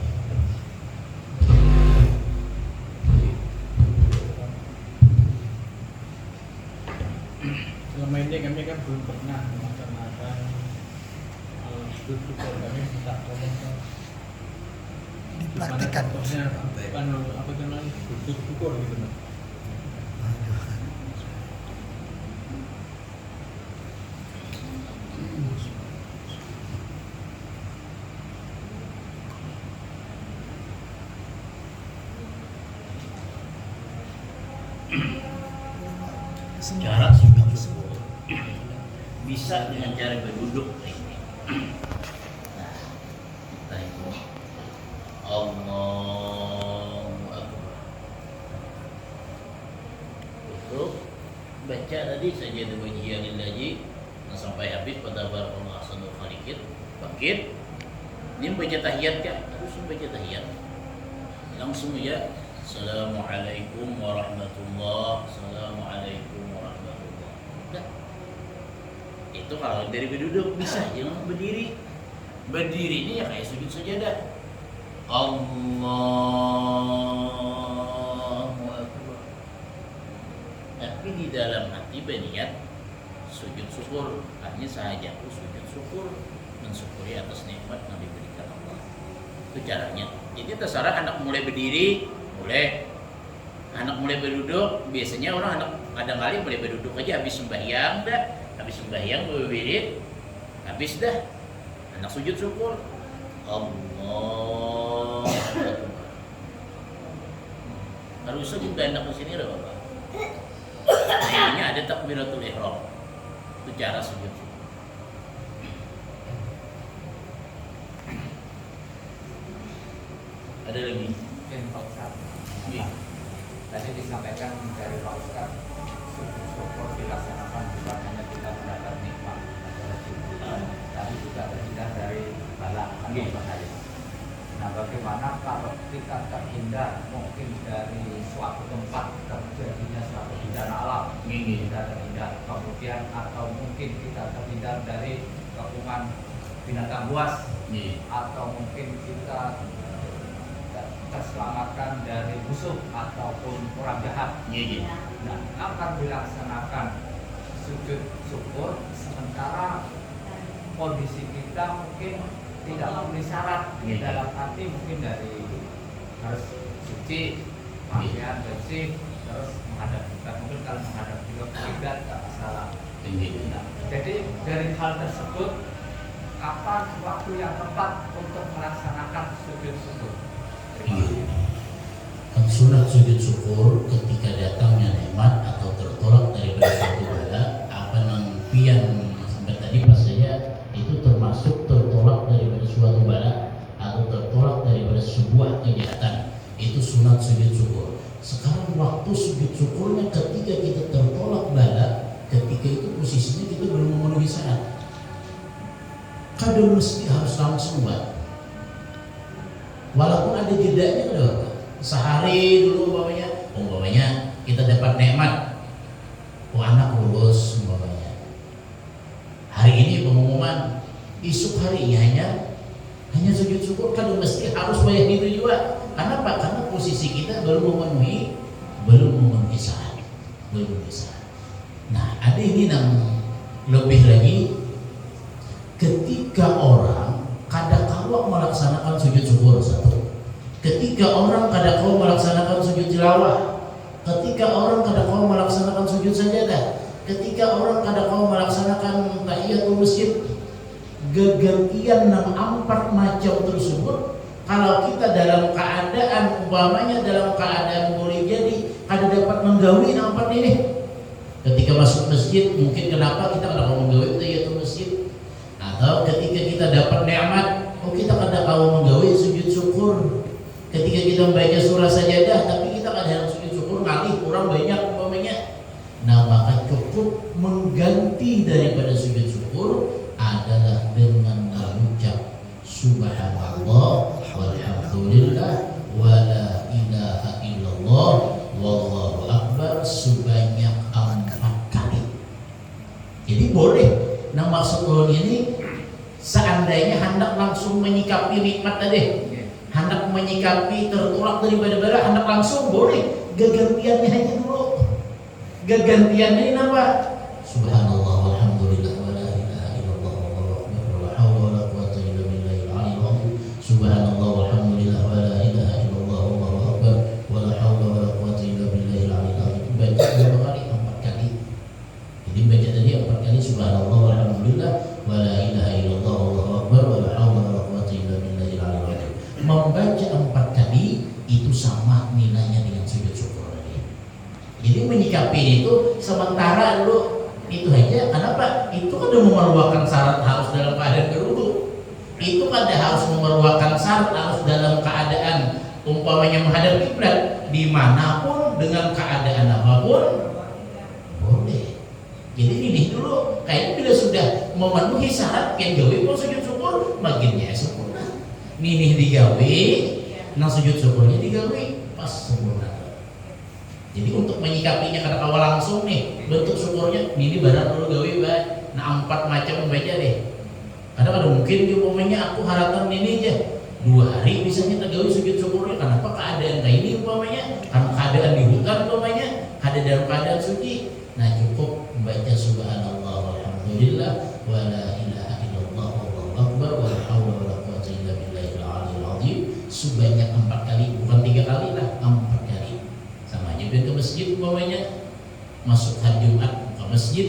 Selama ini kami kan belum pernah melaksanakan sujud syukur. Kami minta tolong dipraktikkan. Contohnya kan apa namanya sujud syukur gitu kan. Cara sujud syukur bisa dengan cara berduduk. Nah, kita itu Allahu Akbar. Untuk baca tadi saja wajhiyalillahi sampai habis pada barakallahu ahsanul khaliqin. Bangkit. Ini baca tahiyat kan? Terus baca tahiyat. Langsung ya. Assalamualaikum warahmatullahi. Assalamualaikum warahmatullahi. Udah. Itu kalau dari berduduk bisa, jangan berdiri. Berdiri ini ya kayak sujud sajadah. Allahu Akbar. Tapi di dalam hati berniat sujud syukur. Hanya sahaja sujud syukur, mensyukuri atas nikmat yang diberikan Allah. Itu caranya. Jadi terserah anak mulai berdiri, boleh. Anak mulai berduduk, biasanya orang anak kadang kali mulai berduduk aja habis sembahyang dah. Habis sembahyang berwirid, habis dah. Anak sujud syukur. Allah. Harusnya juga anak di sini ada Bapak. Namanya ada takbiratul ihram. Itu cara sujud syukur. Ada lagi? Mungkin Pak Ustaz. Iya. Tadi disampaikan dari Pak Ustaz, sujud syukur dilaksanakan bukan hanya kita mendapat nikmat atau rezeki, tapi juga terhindar dari bala atau Iya. bahaya. Nah, bagaimana kalau kita terhindar mungkin dari suatu tempat terjadinya suatu bencana alam, Iya. kita terhindar, kemudian atau mungkin kita terhindar dari kepungan binatang buas, Iya. atau mungkin kita terselamatkan dari musuh ataupun orang jahat. Iya. Nah, akan dilaksanakan sujud syukur sementara kondisi kita mungkin tidak memenuhi syarat, Iya. dalam arti mungkin dari harus suci, pakaian bersih, terus menghadap kita, mungkin kalau menghadap juga kiblat tak masalah. Iya. Nah, jadi dari hal tersebut, kapan waktu yang tepat untuk melaksanakan sujud syukur? Iya. Kan sunat sujud syukur ketika datangnya nikmat atau tertolak daripada suatu bala, apa nampian sampai tadi pas saya itu termasuk tertolak daripada suatu bala atau tertolak daripada sebuah kejahatan, itu sunat sujud syukur. Sekarang waktu sujud syukurnya ketika kita tertolak bala, ketika itu posisinya kita belum memenuhi syarat. Kadang mesti harus langsung buat. Walaupun ada jedanya udah sehari dulu umpamanya kita dapat nikmat, anak lulus umpamanya. Hari ini pengumuman, esok harinya hanya sujud syukur, kan mesti harus banyak itu juga. Kenapa? Karena posisi kita belum memenuhi syarat. Nah, ada ini yang lebih lagi, ketika orang kadang-kala melaksanakan sujud syukur satu, ketika orang kadang-kala melaksanakan sujud tilawah, ketika orang kadang-kala melaksanakan sujud sajadah, ketika orang kadang-kala melaksanakan tahiyatul masjid, gegerkian 4 macam tersebut, kalau kita dalam keadaan umpamanya dalam keadaan boleh jadi ada dapat menggawi 4 ini, ketika masuk masjid mungkin kenapa kita kadang-kala menggawi tahiyatul masjid, atau ketika kita dapat nikmat, kita kadang-kala menggawi sujud syukur. Ketika kita membaca surah sajadah, tapi kita kadang sujud syukur ngalih kurang banyak umpamanya. Nah, maka cukup mengganti daripada sujud syukur adalah dengan mengucap subhanallah walhamdulillah wala ilaha illallah wallahu akbar sebanyak 4 kali. Jadi boleh. Nah, maksud ulun ini, seandainya hendak langsung menyikapi nikmat tadi, hendak menyikapi tertolak daripada bala, hendak langsung boleh. Gegantiannya hanya dulu. Gegantiannya ini apa? Subhanallah walhamdulillah wala ilaha illallah wallahu akbar wala haula wala quwwata illa billahil aliyyil azim. Subhanallah walhamdulillah wala ilaha illallah wallahu akbar wala haula wala quwwata illa billahil aliyyil azim. Baca berapa kali? 4 kali. Jadi baca tadi 4 kali subhanallah walhamdulillah wala ilaha illallah wallahu akbar wala haula wala quwwata illa billahil aliyyil azim. Membaca 4 kali itu sama nilainya dengan sujud syukur tadi. Jadi menyikapi itu sementara dulu itu aja. Kenapa? Itu kan udah memerlukan syarat harus dalam keadaan berwudu. Itu kan harus memerlukan syarat harus dalam keadaan umpamanya menghadap kiblat, dimanapun dengan keadaan apapun boleh. Jadi ini dulu kayaknya bila sudah memenuhi syarat yang gawe pun sujud syukur bagiannya sempurna. Nih digawe, nang sujud syukurnya digawe pas sempurna. Jadi untuk menyikapinya karena awal langsung nih bentuk syukurnya, ini barang dulu gawe baik. Nah 4 macam membaca deh. Kadang ada mungkin umpamanya aku harapkan ini aja 2 hari misalnya tergawe sujud syukurnya. Kenapa keadaan kayak ini umpamanya? Karena keadaan di hutan umpamanya, ada dalam keadaan suci. Nah cukup membaca subhanallah walhamdulillah wala ilaha illallah wallahu akbar wala haula wala quwwata illa billahil aliyyil azim. sebanyak 4 kali, bukan 3 kali lah, 4 kali. Sama aja ke masjid umpamanya, masuk hari Jumat ke masjid,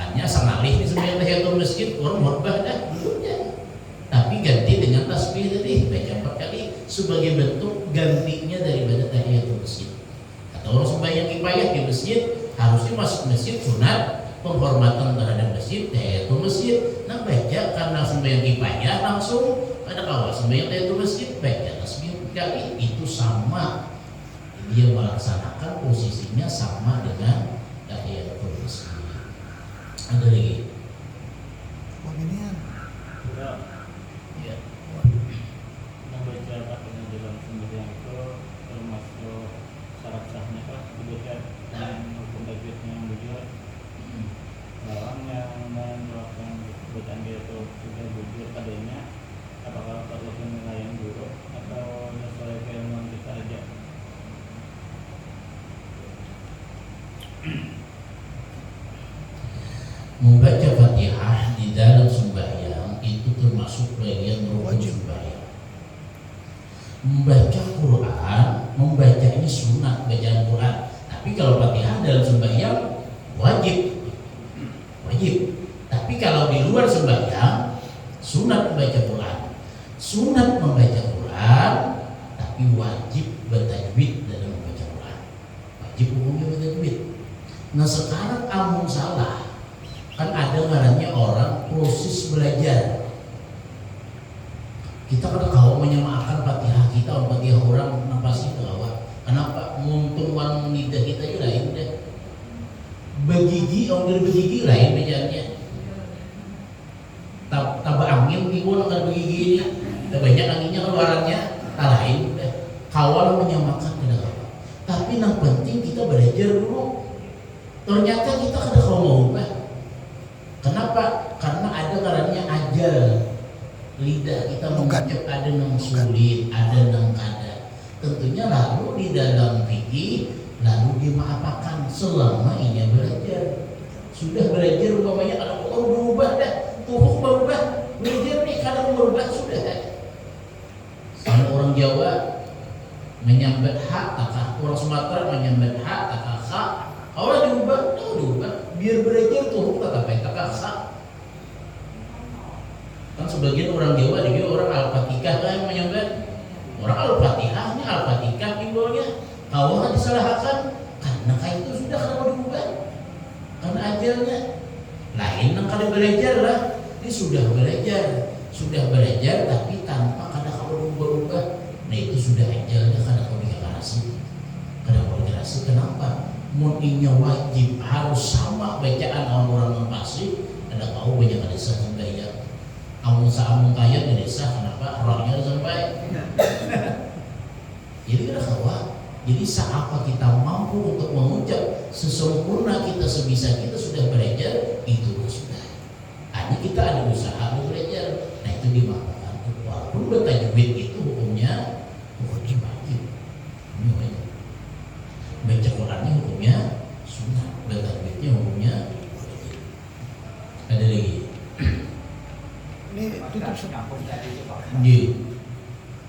hanya sangalih di sembahyang tahiyatul masjid, orang khutbah dah dulunya. Tapi ganti dengan tasbih tadi, baca 4 kali sebagai bentuk gantinya daripada tahiyatul masjid. Atau orang sembahyang kifayah di masjid, harusnya masuk masjid sunat, penghormatan terhadap masjid, tahiyatul masjid. Nah baca karena sembahyang kifayah langsung pada awal sembahyang tahiyatul masjid baca tasbih 4 kali, itu sama. Dia melaksanakan posisinya sama dengan tahiyatul masjid. Ada lagi? Pemilihan. Ya. Membaca Al-Fatihah dalam sembahyang itu termasuk syarat sahnya kah? Dibaca dengan hukum tajwidnya yang bujur. Orang yang menerapkan bacaan dia itu sudah bujur padanya, apakah perlu penilaian dulu atau sesuai keilmuan kita aja? Membaca Fatihah di dalam sembahyang itu termasuk bagian rukun sembahyang. Membaca Quran, membaca ini sunat bacaan Quran. Tapi kalau Fatihah dalam sembahyang wajib. Tapi kalau di luar sembahyang sunat membaca Quran. Sunat membaca Quran, tapi wajib bertajwid dalam membaca Quran. Wajib hukumnya bertajwid. Nah sekarang amun salah, kan ada ngarannya orang proses belajar. Kita kan kalau menyamakan Fatihah kita sama Fatihah orang, kenapa sih kawan? Kenapa? Muntung wan lidah kita itu lain deh. Begigi, orang begigi lain bacaannya. Taba angin tiwul kan begigi ini. Banyak anginnya keluarannya, tak lain deh. Kawal menyamakan tidak apa. Tapi yang penting kita belajar dulu. Ternyata kita kada mau ubah. Kenapa? Karena ada ngarannya ajal. Lidah kita mengucap ada yang sulit, ada yang kada. Tentunya lalu di dalam fikih lalu dimaafkan selama ia belajar. Sudah belajar umpamanya kalau Allah berubah dah, tubuh berubah, belajar nih kadang berubah sudah. Sama orang Jawa menyambat hak takah, orang Sumatera menyambat hak takah hak. Orang diubah, biar belajar tubuh takah takah hak. Kan sebagian orang Jawa dia orang Al-Fatihah kan menyambat. Orang Al-Fatihah ini Al-Fatihah simbolnya. Kalau nggak disalahkan karena kayak itu sudah kalau diubah karena ajalnya lain yang kali belajar lah. Dia sudah belajar tapi tanpa kada kalau berubah. Nah itu sudah ajalnya kada kalau dikasih. Kenapa? Mungkinnya wajib harus sama bacaan orang yang pasti. Ada kau banyak ada sembahyang. Amun kaya di desa kenapa rohnya sampai? Jadi kada kawan. Jadi seapa kita mampu untuk mengucap sesempurna kita sebisa kita sudah belajar itu sudah. Hanya kita ada usaha belajar. Nah itu dimakan. Walaupun bertajwid itu hukumnya wajib. Baca Qurannya hukumnya sunnah, bertajwidnya hukumnya wajib. Ada lagi? Ini tutup Kampung tadi itu Pak.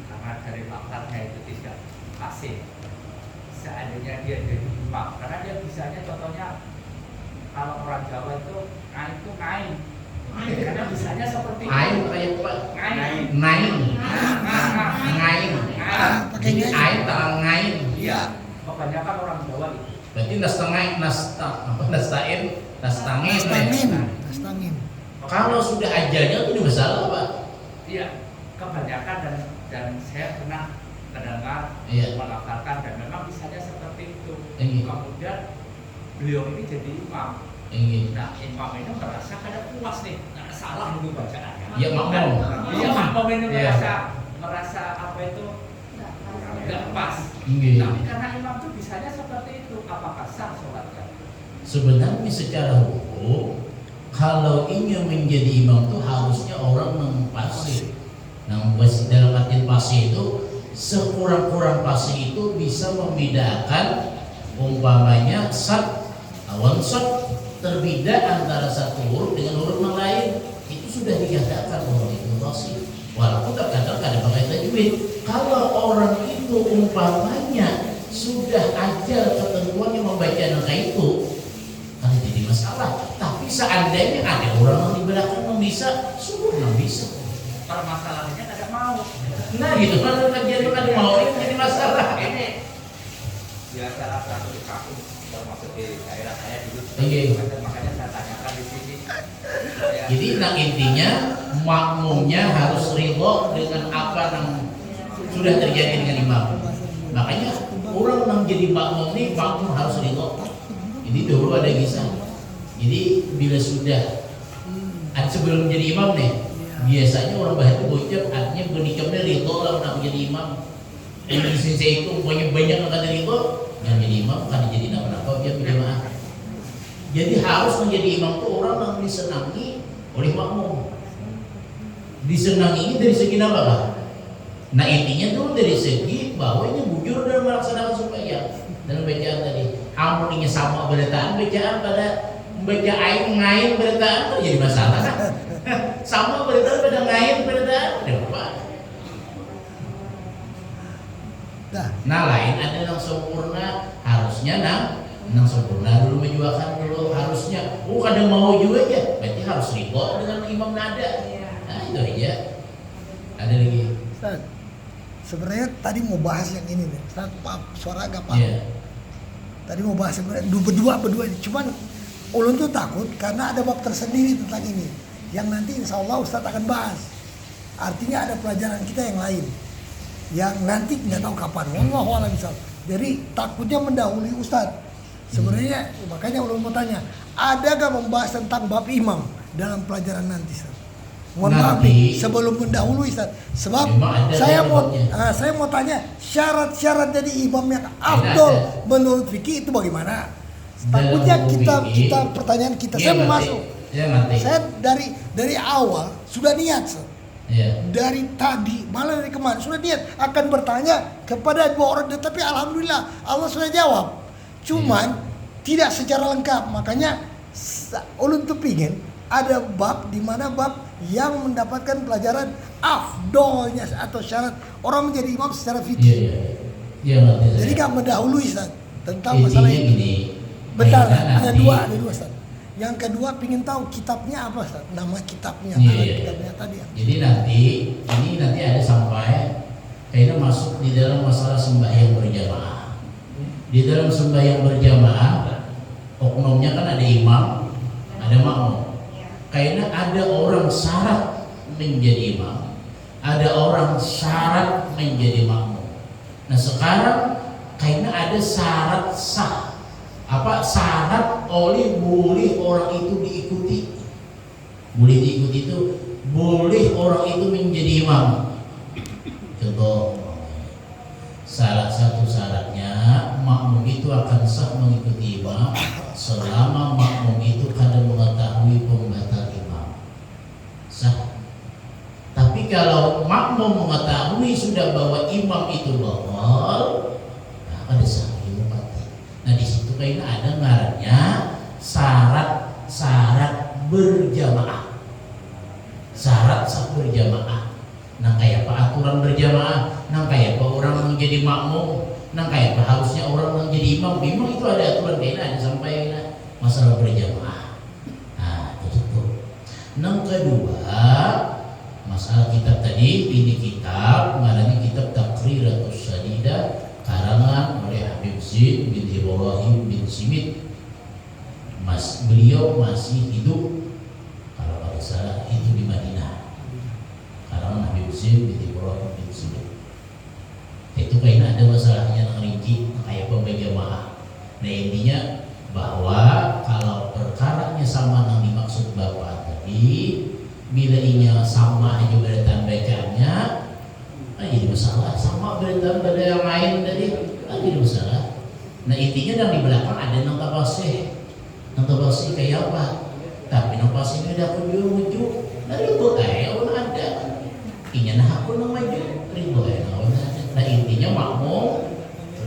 Karena dari makarnya itu tidak asing. Seandainya dia jadi imam, karena dia bisanya contohnya kalau orang Jawa itu ngain. Karena bisanya seperti Ain kayak apa? ngain. Jadi ain tak ngain. Iya. Kebanyakan orang Jawa itu. Berarti Nastangin. Kalau sudah ajalnya itu masalah Pak. Iya. Kebanyakan dan saya pernah mendengar melaporkan dan memang bisanya seperti itu. Kemudian beliau ini jadi imam. Nah imam ini merasa kada puas nih, karena salah itu bacaannya. Ya makmum. Iya makmum ini merasa apa itu nggak pas. Tapi karena imam itu bisanya seperti itu, apakah sah sholatnya? Sebenarnya secara hukum kalau ingin menjadi imam itu harusnya orang yang fasih. Nah dalam arti fasih itu sekurang-kurang fasih itu bisa membedakan umpamanya sad awan sad terbeda antara satu huruf dengan huruf yang lain, itu sudah dikatakan bahwa itu fasih walaupun terkadang pakai tajwid. Kalau orang itu umpamanya sudah ajal ketentuannya membaca angka itu, kan jadi masalah. Tapi seandainya ada orang yang di belakang yang bisa, sungguh yang bisa. Kalau masalahnya ada mau. Nah gitu, kalau kajian itu ada mau ini jadi masalah. Ini biasa satu di kampung, termasuk di daerah saya dulu. Iya. Makanya saya tanyakan di sini. Jadi nah intinya makmumnya harus ridho dengan apa yang sudah terjadi dengan imam. Makanya orang yang jadi makmum ini makmum harus ridho. Jadi dulu ada kisah. Jadi bila sudah sebelum jadi imam nih, biasanya orang bahasa bocor artinya bernikamnya ridho lah nak menjadi imam. Ini saya itu banyak yang akan ridho, yang jadi imam kan jadi apa dia berjamaah. Jadi harus menjadi imam itu orang yang disenangi oleh makmum. Disenangi ini dari segi apa Pak? Nah intinya tuh dari segi bahwa ini bujur dalam melaksanakan sembahyang dalam bacaan tadi. Amuninya sama bacaan pada membaca ngain bacaan kan jadi masalah kan? Sama bacaan pada ngain bacaan udah apa? Nah lain ada yang sempurna harusnya nang sempurna dulu menjualkan dulu harusnya. Kadang mau juga aja, berarti harus ridho dengan imam nada. Nah itu aja. Ada lagi. Ustaz, sebenarnya tadi mau bahas yang ini nih. Ustaz, Pak, suara agak Pak. Yeah. Tadi mau bahas sebenarnya berdua. Cuman ulun tuh takut karena ada bab tersendiri tentang ini. Yang nanti insya Allah Ustaz akan bahas. Artinya ada pelajaran kita yang lain. Yang nanti nggak tahu kapan. Wallahu a'lam bishawab. Jadi takutnya mendahului Ustaz. Sebenarnya makanya ulun mau tanya, ada gak membahas tentang bab imam dalam pelajaran nanti Ustaz? Mohon maaf nih, sebelum mendahului Ustaz. Sebab saya mau tanya syarat-syarat jadi imam yang afdol menurut fikih itu bagaimana? Takutnya kita pertanyaan kita saya mau masuk. Saya dari awal sudah niat Ustaz. Dari tadi malah dari kemarin sudah niat akan bertanya kepada dua orang, tapi alhamdulillah Allah sudah jawab. Cuman tidak secara lengkap, makanya ulun tuh pingin ada bab di mana bab yang mendapatkan pelajaran afdolnya atau syarat orang menjadi imam secara fikih. Jadi gak mendahului Ustaz tentang masalah ini. Bentar, ada dua Ustaz. Yang kedua pingin tahu kitabnya apa Ustaz? Nama kitabnya, kitabnya tadi. Jadi nanti ada sampai kayaknya masuk di dalam masalah sembahyang berjamaah. Di dalam sembahyang berjamaah, oknumnya kan ada imam, ada makmum. Kayaknya ada orang syarat menjadi imam, ada orang syarat menjadi makmum. Nah sekarang kayaknya ada syarat sah. Apa syarat boleh orang itu diikuti? Boleh diikuti itu boleh orang itu menjadi imam. Contoh. Salah satu syaratnya makmum itu akan sah mengikuti imam selama makmum itu kadang mengetahui pembatal imam. Sah. Tapi kalau makmum mengetahui sudah bahwa imam itu batal, nah pada sah itu mati. Nah di situ kayaknya ada ngarannya syarat berjamaah. Syarat sah berjamaah. Nah kayak apa aturan berjamaah? Nah kayak apa orang menjadi makmum? Nah kayak apa harusnya orang menjadi imam? Memang itu ada aturan kayaknya ada sampai masalah berjamaah. Nah itu. Yang kedua masalah kitab tadi, ini kitab namanya kitab Taqriratus Sadidah karangan oleh Habib Zaid bin Ibrahim bin Simit. Beliau masih hidup kalau tidak salah itu di Madinah. Karangan Habib Zaid bin Ibrahim bin Simit. Itu kayaknya ada masalahnya yang rinci kayak pembajamaah. Nah intinya bahwa kalau perkaranya sama yang dimaksud Bapak tadi, bila inya sama aja berita bacaannya, jadi masalah. Sama berita pada yang lain tadi, jadi masalah. Nah intinya yang di belakang ada yang tabasih kayak apa? Tapi yang pasihnya udah aku juga maju. Dari itu kayak orang ada. Inya nah aku nang maju, rindu ya nah intinya makmum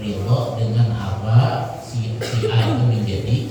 ridho dengan apa si A itu menjadi